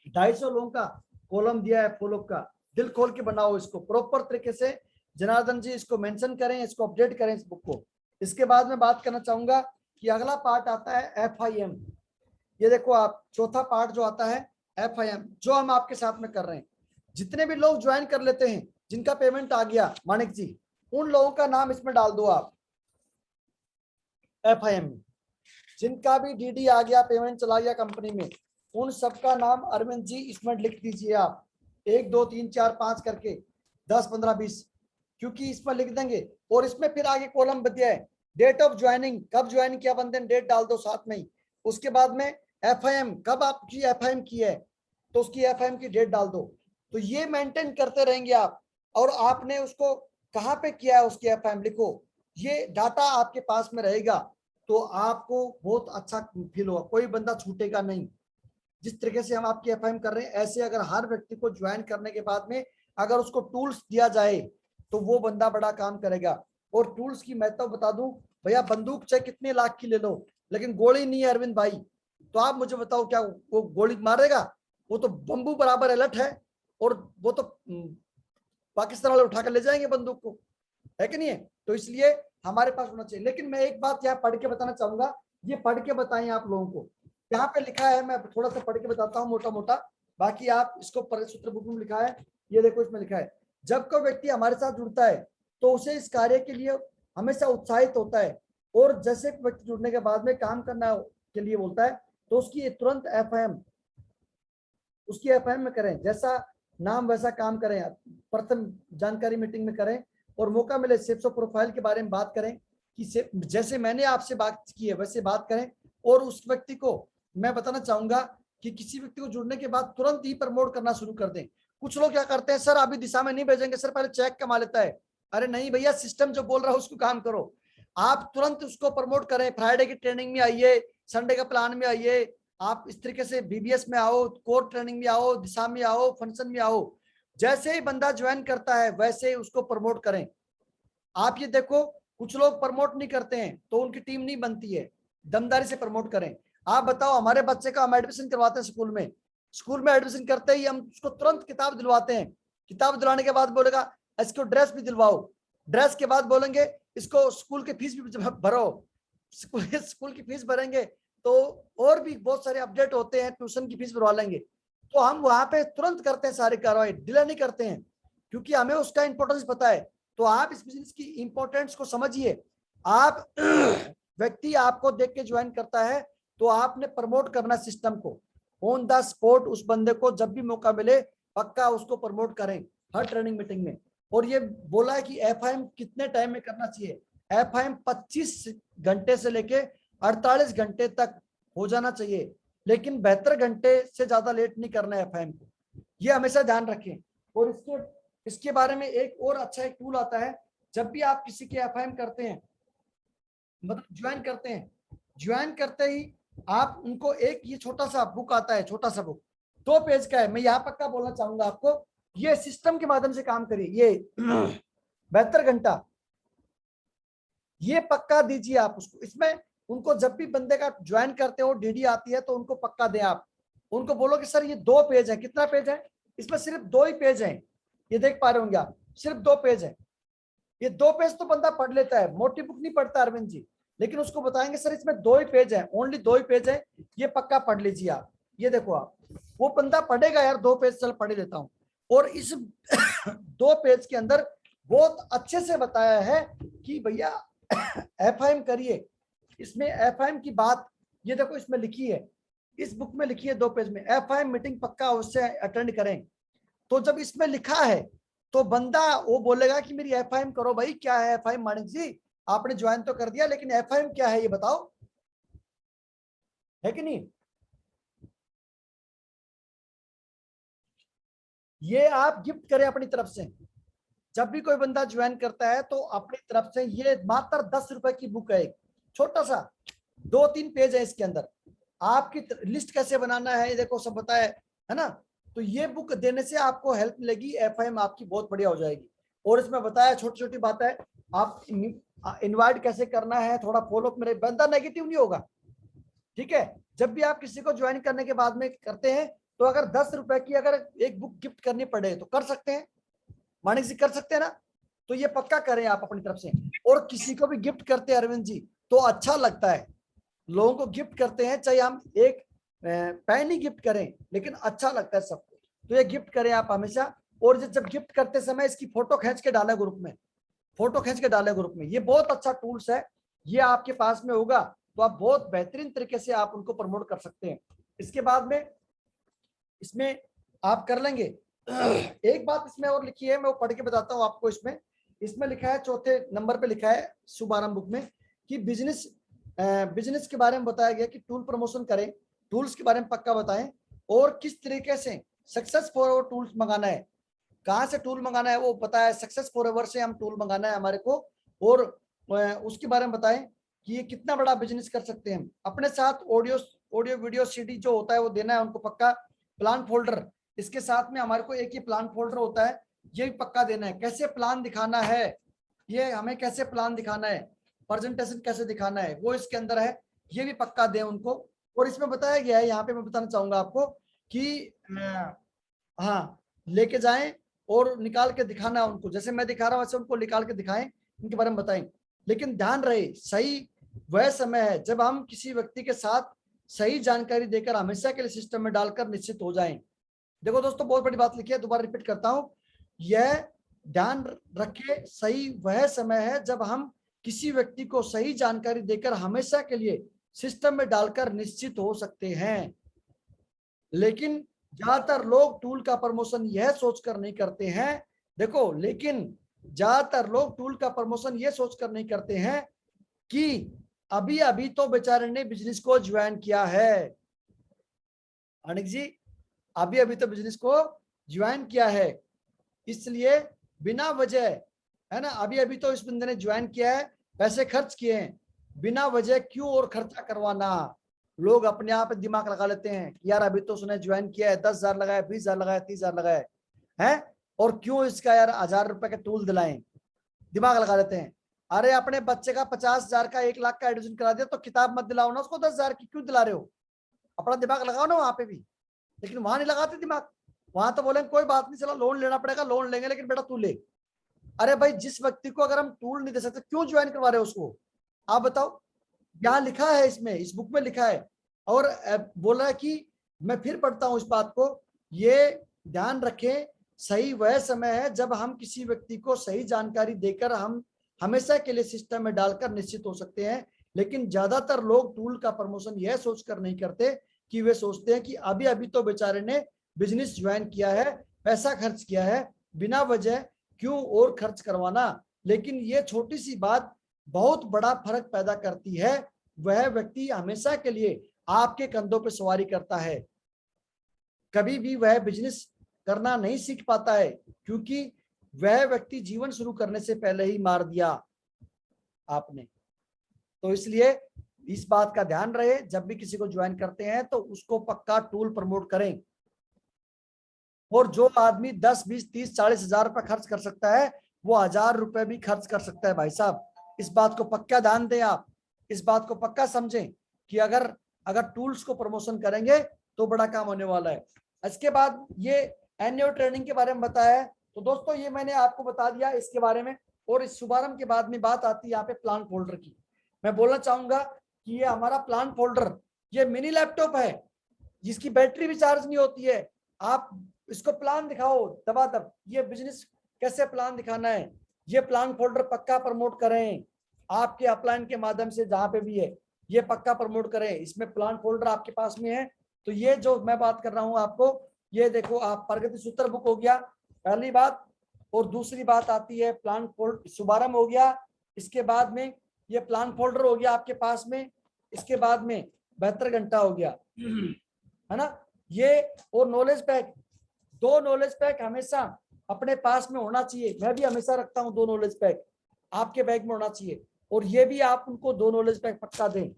250 लोगों का कॉलम दिया है फॉलोअप का। दिल खोल के बनाओ इसको प्रॉपर तरीके से। जनार्दन जी इसको मेंशन करें, इसको अपडेट करें इस बुक को। इसके बाद में बात करना चाहूंगा कि अगला पार्ट आता है FIM। ये देखो आप, चौथा पार्ट जो आता है FIM, जो हम आपके साथ में कर रहे हैं। जितने भी लोग ज्वाइन कर लेते हैं, जिनका पेमेंट आ गया मानिक जी, उन लोगों का नाम इसमें डाल दो आप FIM में। जिनका भी DD आ गया, पेमेंट चला गया कंपनी में, उन सबका नाम अरविंद जी इसमें लिख दीजिए आप, 1 2 3 4 5 करके, 10 15 20, क्योंकि इसमें लिख देंगे। और इसमें फिर आगे कॉलम दिया है, डेट ऑफ ज्वाइनिंग, कब ज्वाइन किया बंदे ने, डेट डाल दो साथ में ही। उसके बाद में FIM, कब आपकी FIM की है, तो उसकी एफआईएम की डेट डाल दो। तो ये मेंटेन करते रहेंगे आप, और आपने उसको कहाँ पे किया है उसकी एफआईएम लिखो, ये डाटा आपके पास में रहेगा, तो आपको बहुत अच्छा फील होगा, कोई बंदा छूटेगा नहीं। जिस तरीके से हम आपकी एफआईएम कर रहे हैं, ऐसे अगर हर व्यक्ति को ज्वाइन करने के बाद में अगर उसको टूल्स दिया जाए तो वो बंदा बड़ा काम करेगा। और टूल्स की मैं तो बता दूं भैया, बंदूक चाहे कितने लाख की ले लो, लेकिन गोली नहीं है अरविंद भाई। तो आप मुझे बताओ, क्या वो गोली मारेगा? वो तो बंबू बराबर अलर्ट है, और वो तो पाकिस्तान वाले उठाकर ले जाएंगे बंदूक को, है कि नहीं है? तो इसलिए हमारे पास होना चाहिए। लेकिन मैं एक बात यहाँ पढ़ के बताना चाहूंगा, ये पढ़ के बताएं आप लोगों को। यहाँ पे लिखा है, मैं थोड़ा सा पढ़ के बताता हूँ मोटा मोटा, बाकी आप इसको परिसूत्र बुक में लिखा है, ये देखो इसमें लिखा है, जब कोई व्यक्ति हमारे साथ जुड़ता है तो उसे इस कार्य के लिए हमेशा उत्साहित होता है, और जैसे व्यक्ति जुड़ने के बाद में काम करना के लिए बोलता है तो उसकी तुरंत एफआईएम में करें, जैसा नाम वैसा काम करें, प्रथम जानकारी मीटिंग में करें, और मौका मिले सेप्सो प्रोफाइल के बारे में बात करें कि जैसे मैंने आपसे बात की है वैसे बात करें। और उस व्यक्ति को मैं बताना चाहूंगा कि किसी व्यक्ति को जुड़ने के बाद तुरंत ही प्रमोट करना शुरू कर दें। कुछ लोग क्या करते हैं, सर अभी दिशा में नहीं भेजेंगे सर, पहले चेक कमा लेता है। अरे नहीं भैया, सिस्टम जो बोल रहा है उसको काम करो, आप तुरंत उसको प्रमोट करें। फ्राइडे की ट्रेनिंग में आइए, संडे का प्लान में आइए, आप इस तरीके से बीबीएस में आओ, कोर ट्रेनिंग में आओ, दिशा में आओ, फंक्शन में आओ। जैसे ही बंदा ज्वाइन करता है वैसे ही उसको प्रमोट करें। आप ये देखो, कुछ लोग प्रमोट नहीं करते हैं तो उनकी टीम नहीं बनती है, दमदारी से प्रमोट करें। आप बताओ, हमारे बच्चे का हम एडमिशन करवाते हैं स्कूल में एडमिशन करते ही हम उसको तुरंत किताब दिलवाते हैं। किताब दिलवाने के बाद बोलेगा इसको ड्रेस भी दिलवाओ, ड्रेस के बाद बोलेंगे इसको स्कूल की फीस भी भरो, स्कूल की फीस भरेंगे तो और भी बहुत सारे अपडेट होते हैं, ट्यूशन की फीस भरवा लेंगे। तो हम वहां पे तुरंत करते हैं सारी कार्रवाई, डिले नहीं करते हैं, क्योंकि हमें उसका इंपॉर्टेंस पता है। तो आप इस बिजनेस की इंपॉर्टेंस को समझिए। आप व्यक्ति आपको देख के ज्वाइन करता है तो आपने प्रमोट करना सिस्टम को, ऑन द स्पॉट उस बंदे को जब भी मौका मिले पक्का उसको प्रमोट करें हर ट्रेनिंग मीटिंग में। और ये बोला है कि एफआईएम कितने टाइम में करना चाहिए, एफआईएम 25 घंटे से लेके 48 घंटे तक हो जाना चाहिए, लेकिन 72 घंटे से ज्यादा लेट नहीं करना है एफआईएम को, ये हमेशा ध्यान रखें। और इसके बारे में एक और अच्छा एक टूल आता है, जब भी आप किसी के एफआईएम करते हैं, मतलब ज्वाइन करते हैं, ज्वाइन करते ही आप उनको एक ये छोटा सा बुक आता है, छोटा सा बुक 2 पेज का है, मैं यहाँ पक्का बोलना चाहूंगा आपको, ये सिस्टम के माध्यम से काम करिए। ये 72 घंटा ये पक्का दीजिए आप उसको। इसमें उनको जब भी बंदे का ज्वाइन करते हो डीडी आती है तो उनको पक्का दें आप, उनको बोलो कि सर ये 2 पेज है। कितना पेज है? इसमें सिर्फ 2 ही पेज हैं, ये देख पा रहे होंगे आप, सिर्फ 2 पेज है। ये 2 पेज तो बंदा पढ़ लेता है, मोटी बुक नहीं पढ़ता अरविंद जी, लेकिन उसको बताएंगे सर इसमें 2 ही पेज है, ओनली 2 ही पेज है, ये पक्का पढ़ लीजिए आप। ये देखो आप, वो बंदा पढ़ेगा यार 2 पेज, चल पढ़ लेता हूँ। और इस 2 पेज के अंदर बहुत अच्छे से बताया है कि भैया एफआईएम करिए। इसमें एफआईएम की बात ये देखो इसमें लिखी है, इस बुक में लिखी है 2 पेज में, एफआईएम मीटिंग पक्का उससे अटेंड करें। तो जब इसमें लिखा है तो बंदा वो बोलेगा कि मेरी एफआईएम करो भाई। क्या है एफआईएम? मानिक जी आपने ज्वाइन तो कर दिया, लेकिन एफआईएम क्या है ये बताओ, है कि नहीं? ये आप गिफ्ट करें अपनी तरफ से। जब भी कोई बंदा ज्वाइन करता है तो अपनी तरफ से, ये मात्र 10 रुपए की बुक है, एक छोटा सा 2-3 पेज है, इसके अंदर आपकी लिस्ट कैसे बनाना है ये देखो सब बताया है ना। तो ये बुक देने से आपको हेल्प मिलेगी, एफआईएम आपकी बहुत बढ़िया हो जाएगी। और इसमें बताया छोटी छोटी बात है, आप इनवाइट कैसे करना है, थोड़ा फॉलोअप, मेरे बंदा नेगेटिव नहीं होगा, ठीक है। जब भी आप किसी को ज्वाइन करने के बाद में करते हैं तो अगर 10 रुपए की अगर एक बुक गिफ्ट करनी पड़े तो कर सकते हैं, मानिक जी कर सकते हैं ना। तो ये पक्का करें आप अपनी तरफ से। और किसी को भी गिफ्ट करते हैं अरविंद जी तो अच्छा लगता है, लोगों को गिफ्ट करते हैं, चाहे हम एक पेन ही गिफ्ट करें लेकिन अच्छा लगता है सबको, तो ये गिफ्ट करें आप हमेशा। और जब गिफ्ट करते समय इसकी फोटो खींच के डालें ग्रुप में, फोटो खींच के डालें ग्रुप में, ये बहुत अच्छा टूल्स है, ये आपके पास में होगा तो आप बहुत बेहतरीन तरीके से आप उनको प्रमोट कर सकते हैं। इसके बाद में इसमें आप कर लेंगे। एक बात इसमें और लिखी है, मैं वो पढ़ के बताता हूँ आपको। इसमें लिखा है, चौथे नंबर पे लिखा है शुभारंभ बुक में कि बिजनेस के बारे में बताया गया कि टूल प्रमोशन करें, टूल्स के बारे में पक्का बताएं और किस तरीके से सक्सेस फॉरएवर टूल्स मंगाना है, कहाँ से टूल मंगाना है वो पता है, सक्सेस फॉरएवर से हम टूल मंगाना है हमारे को, और उसके बारे में बताएं कि ये कितना बड़ा बिजनेस कर सकते हैं। अपने साथ ऑडियो वीडियो सीडी जो होता है वो देना है उनको पक्का। प्लान फोल्डर, इसके साथ में हमारे को एक ही प्लान फोल्डर होता है, ये भी पक्का देना है। कैसे प्लान दिखाना है, ये हमें कैसे प्लान दिखाना है, प्रेजेंटेशन कैसे दिखाना है, वो इसके अंदर है, ये भी पक्का दें उनको। और इसमें बताया गया है, यहाँ पे मैं बताना चाहूंगा आपको कि हाँ लेके जाएं और निकाल के दिखाना है उनको, जैसे मैं दिखा रहा हूं वैसे उनको निकाल के दिखाएं, इनके बारे में बताएं। लेकिन ध्यान रहे सही वह समय है जब हम किसी व्यक्ति के साथ सही जानकारी देकर हमेशा के लिए सिस्टम में डालकर निश्चित हो जाएं। देखो दोस्तों, बहुत बड़ी बात लिखी है, दोबारा रिपीट करता हूं, यह ध्यान रखे सही वह समय है जब हम किसी व्यक्ति को सही जानकारी देकर हमेशा के लिए सिस्टम में डालकर निश्चित हो सकते हैं। लेकिन ज्यादातर लोग टूल का प्रमोशन यह सोचकर नहीं करते हैं, देखो, लेकिन ज्यादातर लोग टूल का प्रमोशन यह सोचकर नहीं करते हैं कि अभी अभी तो बेचारे ने बिजनेस को ज्वाइन किया है। अनिक जी, अभी अभी तो बिजनेस को ज्वाइन किया है, इसलिए बिना वजह, है ना, अभी अभी तो इस बंदे ने ज्वाइन किया है, पैसे खर्च किए हैं, बिना वजह क्यों और खर्चा करवाना। लोग अपने आप दिमाग लगा लेते हैं कि यार अभी तो उसने ज्वाइन किया है, 10,000 लगाया, 20,000 लगाया, 30,000 लगाया है, और क्यों इसका यार 1,000 रुपए का टूल दिलाएं, दिमाग लगा लेते हैं। अरे अपने बच्चे का 50,000 का 1 लाख का एडमिशन करा दिया तो किताब मत दिलाओ ना उसको 10,000 की, क्यों दिला रहे हो, अपना दिमाग लगाओ ना वहां पे भी। लेकिन वहां नहीं लगाते दिमाग, वहां तो बोले कोई बात नहीं, चलो लोन लेना पड़ेगा, लोन लेंगे, लेकिन बेटा तू ले। अरे भाई, जिस व्यक्ति को अगर हम टूल नहीं दे सकते क्यों ज्वाइन करवा रहे हो उसको, आप बताओ। यहाँ लिखा है, इसमें इस बुक में लिखा है, और बोल रहा है कि मैं फिर पढ़ता हूं इस बात को, ये ध्यान रखें सही वह समय है जब हम किसी व्यक्ति को सही जानकारी देकर हम हमेशा के लिए सिस्टम में डालकर निश्चित हो सकते हैं। लेकिन ज्यादातर लोग टूल का प्रमोशन यह सोचकर नहीं करते कि वे सोचते हैं कि अभी अभी तो बेचारे ने बिजनेस ज्वाइन किया है, पैसा खर्च किया है, बिना वजह क्यों और खर्च करवाना। लेकिन ये छोटी सी बात बहुत बड़ा फर्क पैदा करती है। वह व्यक्ति हमेशा के लिए आपके कंधों पर सवारी करता है, कभी भी वह बिजनेस करना नहीं सीख पाता है, क्योंकि वह व्यक्ति जीवन शुरू करने से पहले ही मार दिया आपने। तो इसलिए इस बात का ध्यान रहे, जब भी किसी को ज्वाइन करते हैं तो उसको पक्का टूल प्रमोट करें। और जो आदमी 10, 20, 30, 40 हजार रुपए खर्च कर सकता है, वो 1,000 रुपए भी खर्च कर सकता है भाई साहब। इस बात को पक्का ध्यान दें, आप इस बात को पक्का समझें कि अगर टूल्स को प्रमोशन करेंगे तो बड़ा काम होने वाला है। इसके बाद ये एनुअल ट्रेनिंग के बारे में बताया है, तो दोस्तों ये मैंने आपको बता दिया इसके बारे में। और इस शुभारंभ के बाद में बात आती है यहाँ पे प्लान फोल्डर की। मैं बोलना चाहूंगा कि ये हमारा प्लान फोल्डर, ये मिनी लैपटॉप है जिसकी बैटरी भी चार्ज नहीं होती है। आप इसको प्लान दिखाओ दबादब, ये बिजनेस कैसे प्लान दिखाना है, ये प्लान फोल्डर पक्का प्रमोट करें आपके अपलाइन के माध्यम से, जहां पे भी है ये पक्का प्रमोट करें। इसमें प्लान फोल्डर आपके पास में है, तो ये जो मैं बात कर रहा हूं आपको, ये देखो आप प्रगति सूत्र बुक हो गया पहली बात, और दूसरी बात आती है प्लान फोल्डर शुभारंभ हो गया, इसके बाद में ये प्लान फोल्डर हो गया आपके पास में, इसके बाद में 72 घंटा हो गया, है ना ये। और नॉलेज पैक, 2 नॉलेज पैक हमेशा अपने पास में होना चाहिए। मैं भी हमेशा रखता हूं 2 नॉलेज पैक आपके बैग में होना चाहिए, और ये भी आप उनको 2 नॉलेज पैक पक्का दें,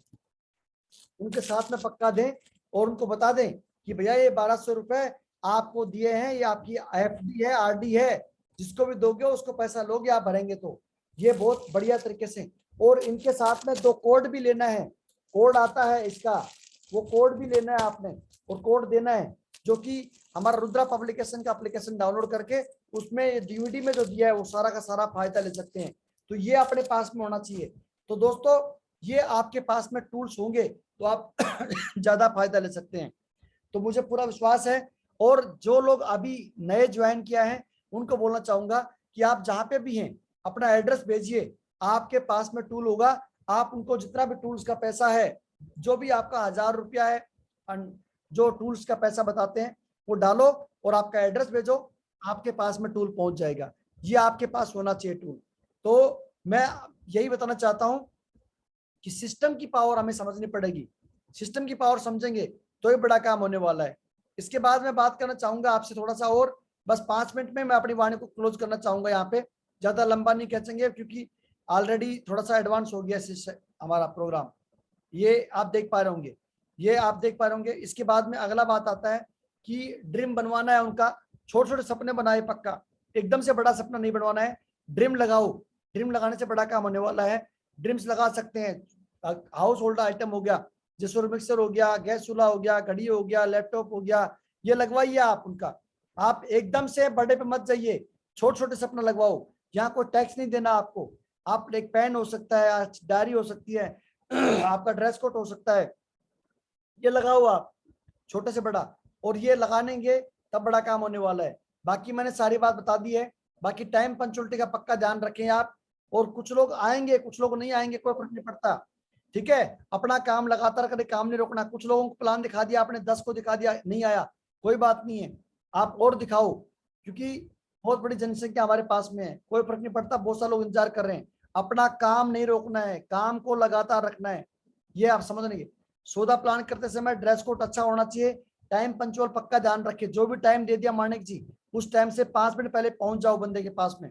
उनके साथ में पक्का दें, और उनको बता दें कि भैया ये 1,200 रुपए आपको दिए हैं, ये आपकी एफडी है, आरडी है, जिसको भी दोगे उसको पैसा लोगे आप भरेंगे, तो ये बहुत बढ़िया तरीके से। और इनके साथ में 2 कोड भी लेना है, कोड आता है इसका, वो कोड भी लेना है आपने और कोड देना है, जो कि हमारा रुद्रा पब्लिकेशन का एप्लीकेशन डाउनलोड करके उसमें डीवीडी में जो दिया है वो सारा का सारा फायदा ले सकते हैं। तो ये अपने पास में होना चाहिए। तो दोस्तों ये आपके पास में टूल्स होंगे तो आप ज्यादा फायदा ले सकते हैं। तो मुझे पूरा विश्वास है, और जो लोग अभी नए ज्वाइन किया है उनको बोलना चाहूंगा कि आप जहां पे भी हैं अपना एड्रेस भेजिए, आपके पास में टूल होगा, आप उनको जितना भी टूल्स का पैसा है, जो भी आपका 1,000 रुपया है, जो टूल्स का पैसा बताते हैं वो डालो और आपका एड्रेस भेजो, आपके पास में टूल पहुंच जाएगा। ये आपके पास होना चाहिए टूल। तो मैं यही बताना चाहता हूं कि सिस्टम की पावर हमें समझनी पड़ेगी, सिस्टम की पावर समझेंगे तो ही बड़ा काम होने वाला है। इसके बाद मैं बात करना चाहूंगा आपसे थोड़ा सा और, बस 5 मिनट में मैं अपनी वाणी को क्लोज करना चाहूंगा। यहाँ पे ज्यादा लंबा नहीं खींचेंगे क्योंकि ऑलरेडी थोड़ा सा एडवांस हो गया हमारा प्रोग्राम। ये आप देख पा रहे होंगे, ये आप देख पा रहे होंगे। इसके बाद में अगला बात आता है कि ड्रीम बनवाना है उनका, छोटे छोटे सपने बनाए, पक्का एकदम से बड़ा सपना नहीं बनवाना है। ड्रीम लगाओ, ड्रीम लगाने से बड़ा काम होने वाला है। ड्रीम्स लगा सकते हैं, हाउस होल्ड आइटम हो गया, जैसे मिक्सर हो गया, गैस चूल्हा हो गया, घड़ी हो गया, लैपटॉप हो गया, ये लगवाइए आप उनका। आप एकदम से बड़े पे मत जाइए, छोटे छोटे सपना लगवाओ। यहाँ कोई टैक्स नहीं देना आपको। आप एक पेन हो सकता है, डायरी हो सकती है, आपका ड्रेस कोड हो सकता है, ये लगाओ आप छोटे से बड़ा, और ये लगानेंगे तब बड़ा काम होने वाला है। बाकी मैंने सारी बात बता दी है। बाकी टाइम पंचुअलिटी का पक्का ध्यान रखें आप। और कुछ लोग आएंगे, कुछ लोग नहीं आएंगे, कोई फर्क नहीं पड़ता, ठीक है। अपना काम लगातार करें, काम नहीं रोकना। कुछ लोगों को प्लान दिखा दिया आपने, 10 को दिखा दिया, नहीं आया, कोई बात नहीं है, आप और दिखाओ, क्योंकि बहुत बड़ी जनसंख्या हमारे पास में है, कोई फर्क नहीं पड़ता। बहुत सारे लोग इंतजार कर रहे हैं। अपना काम नहीं रोकना है, काम को लगातार रखना है, ये आप समझ लेंगे। सौदा प्लान करते समय ड्रेस कोड अच्छा होना चाहिए, टाइम पंचुअल पक्का ध्यान रखिए। जो भी टाइम दे दिया मानिक जी, उस टाइम से 5 मिनट पहले पहुंच जाओ बंदे के पास में।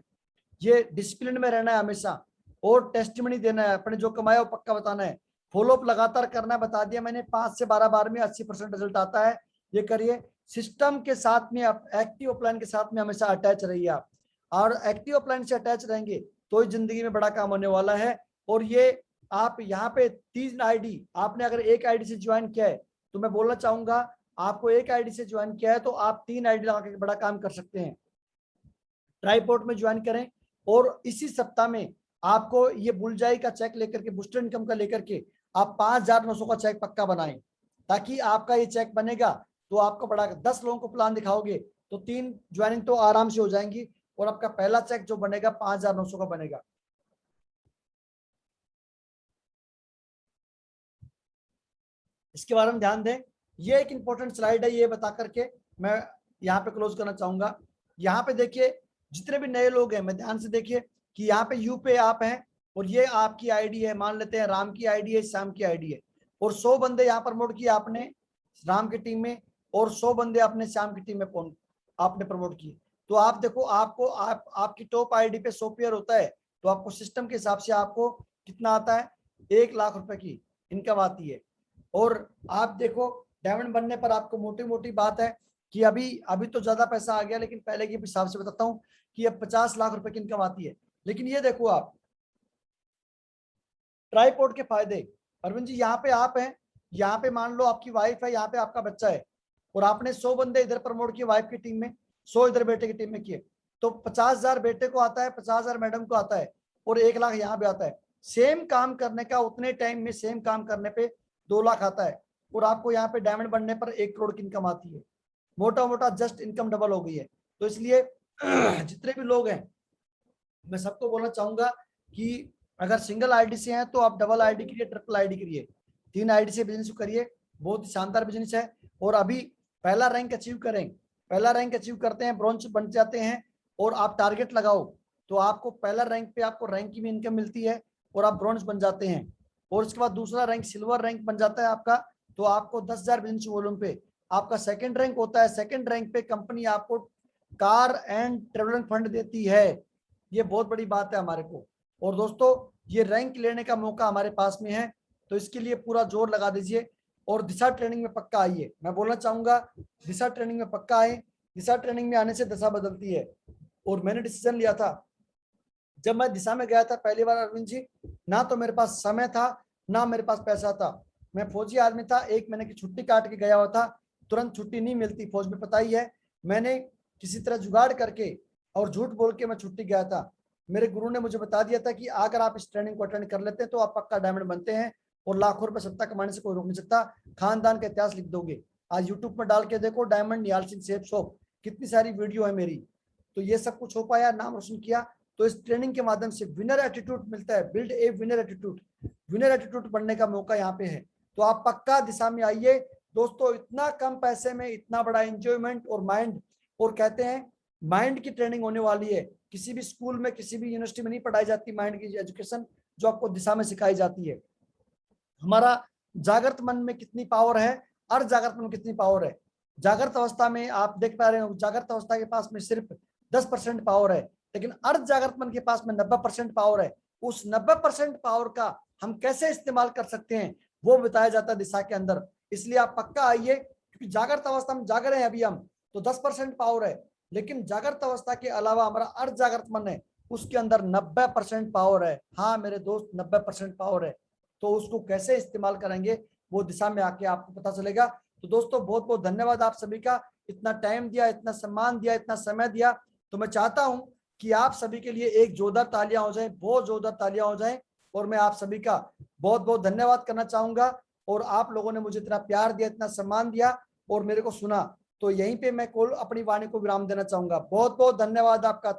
ये डिसिप्लिन में रहना है हमेशा, और टेस्टिमनी देना है, अपने जो कमाया वो पक्का बताना है। फॉलोअप लगातार करना है, बता दिया मैंने। 5 से 12 बार में 80% रिजल्ट आता है, ये करिए। सिस्टम के साथ में, एक्टिव अपलाइन के साथ में हमेशा अटैच रहिए आप, और एक्टिव अपलाइन से अटैच रहेंगे तो ही जिंदगी में बड़ा काम होने वाला है। और ये आप यहाँ पे 3 आईडी, आपने अगर एक आईडी से ज्वाइन किया है तो मैं बोलना चाहूंगा, आपको एक आईडी से ज्वाइन किया है तो आप 3 आईडी लगा के बड़ा काम कर सकते हैं। ट्राइपोर्ट में ज्वाइन करें, और इसी सप्ताह में आपको ये बुलजाई का चेक लेकर के, बूस्टर इनकम का लेकर के आप 5,900 का चेक पक्का बनाएं, ताकि आपका ये चेक बनेगा तो आपको बड़ा 10 लोगों को प्लान दिखाओगे तो 3 ज्वाइनिंग तो आराम से हो जाएंगी, और आपका पहला चेक जो बनेगा 5,900 का बनेगा। इसके बारे में ध्यान दें। ये एक इंपॉर्टेंट स्लाइड है, ये बता करके मैं यहाँ पे क्लोज करना चाहूंगा। यहाँ पे देखिए, जितने भी नए लोग हैं, मैं ध्यान से देखिए कि यहाँ पे यू पे आप हैं, और ये आपकी आईडी है, मान लेते हैं राम की आईडी है, श्याम की आईडी है, और 100 बंदे यहाँ प्रमोट किए आपने राम की टीम में, और 100 बंदे आपने श्याम की टीम में आपने प्रमोट किए। तो आप देखो, आपको आपकी टॉप आईडी पे 100 पेयर होता है, तो आपको सिस्टम के हिसाब से आपको कितना आता है, 1 लाख रुपए की इनकम आती है। और आप देखो, डायमंड बनने पर आपको मोटी मोटी बात है कि अभी तो ज्यादा पैसा आ गया, लेकिन पहले के हिसाब से बताता हूँ कि अब 50 लाख रुपए की इनकम आती है। लेकिन ये देखो आप, ट्राइपॉड के फायदे, अरविंद जी यहाँ पे आप हैं, यहाँ पे मान लो आपकी वाइफ है, यहाँ पे आपका बच्चा है, और आपने 100 बंदे इधर प्रमोट किए वाइफ की टीम में, 100 इधर बेटे की टीम में किए, तो 50,000 बेटे को आता है, 50,000 मैडम को आता है, और 1 लाख यहाँ पे आता है। सेम काम करने का, उतने टाइम में सेम काम करने पे 2 लाख आता है, और आपको यहाँ पे डायमंड बनने पर 1 करोड़ की इनकम आती है। मोटा मोटा जस्ट इनकम डबल हो गई है। तो इसलिए जितने भी लोग हैं, मैं सबको बोलना चाहूंगा कि अगर सिंगल आईडी से हैं तो आप डबल आईडी करिए, ट्रिपल आईडी करिए, 3 आईडी से बिजनेस करिए, बहुत ही शानदार बिजनेस है। और अभी पहला रैंक अचीव करें, पहला रैंक अचीव करते हैं, ब्रॉन्ज बन जाते हैं, और आप टारगेट लगाओ तो आपको पहला रैंक पे आपको रैंक की भी इनकम मिलती है, और आप ब्रॉन्ज बन जाते हैं। और उसके बाद दूसरा रैंक सिल्वर रैंक बन जाता है आपका, तो आपको 10,000 बिजनेस वॉल्यूम पे आपका सेकंड रैंक होता है। सेकंड रैंक पे कंपनी आपको कार एंड ट्रेवलिंग फंड देती है, ये बहुत बड़ी बात है हमारे को। और दोस्तों, ये रैंक लेने का मौका हमारे पास में है, तो इसके लिए पूरा जोर लगा दीजिए, और दिशा ट्रेनिंग में पक्का आइए। मैं बोलना चाहूंगा, दिशा ट्रेनिंग में पक्का आए। दिशा ट्रेनिंग में आने से दिशा बदलती है। और मैंने डिसीजन लिया था, जब मैं दिशा में गया था पहली बार अरविंद जी, ना तो मेरे पास समय था, ना मेरे पास पैसा था। मैं फौजी आदमी था, 1 महीने की छुट्टी काट के गया हुआ था, तुरंत छुट्टी नहीं मिलती फौज में, पता ही है। मैंने किसी तरह जुगाड़ करके और झूठ बोल के मैं छुट्टी गया था। मेरे गुरु ने मुझे बता दिया था कि अगर आप इस ट्रेनिंग को अटेंड कर लेते हैं तो आप पक्का डायमंड बनते हैं, और लाखों रुपए सत्ता कमाने से कोई रोक नहीं सकता। खानदान का इतिहास लिख दोगे। आज यूट्यूब में डाल के देखो, डायमंड निहाल सिंह सेफ शॉप, कितनी सारी वीडियो है मेरी। तो ये सब कुछ हो पाया, नाम रोशन किया। तो इस ट्रेनिंग के माध्यम से विनर एटीट्यूड मिलता है, build a winner attitude, winner attitude बनने का मौका यहाँ पे है। तो आप पक्का दिशा में आइए दोस्तों। इतना कम पैसे में इतना बड़ा एंजॉयमेंट और माइंड, और कहते हैं माइंड की ट्रेनिंग होने वाली है। किसी भी स्कूल में, किसी भी यूनिवर्सिटी में नहीं पढ़ाई जाती माइंड की एजुकेशन, जो आपको दिशा में सिखाई जाती है। हमारा जागृत मन में कितनी पावर है, अर्ध जागृत मन में कितनी पावर है, जागृत अवस्था में आप देख पा रहे हो, जागृत अवस्था के पास में सिर्फ 10% पावर है, लेकिन अर्ध जागृत मन के पास में 90% पावर है। उस 90% पावर का हम कैसे इस्तेमाल कर सकते हैं वो बताया जाता है दिशा के अंदर। इसलिए आप पक्का आइए, क्योंकि जागृत अवस्था में जाग रहे हैं अभी हम, तो 10% पावर है, लेकिन जागृत अवस्था के अलावा हमारा अर्ध जागृत मन है, उसके अंदर 90% पावर है। हाँ मेरे दोस्त, 90% पावर है। तो उसको कैसे इस्तेमाल करेंगे वो दिशा में आके आपको पता चलेगा। तो दोस्तों बहुत बहुत धन्यवाद आप सभी का, इतना टाइम दिया, इतना सम्मान दिया, इतना समय दिया। तो मैं चाहता हूं कि आप सभी के लिए एक जोरदार तालियां हो जाएं, बहुत जोरदार तालियां हो जाएं। और मैं आप सभी का बहुत बहुत धन्यवाद करना चाहूंगा। और आप लोगों ने मुझे इतना प्यार दिया, इतना सम्मान दिया और मेरे को सुना, तो यहीं पे मैं अपनी वाणी को विराम देना चाहूंगा। बहुत बहुत धन्यवाद आपका।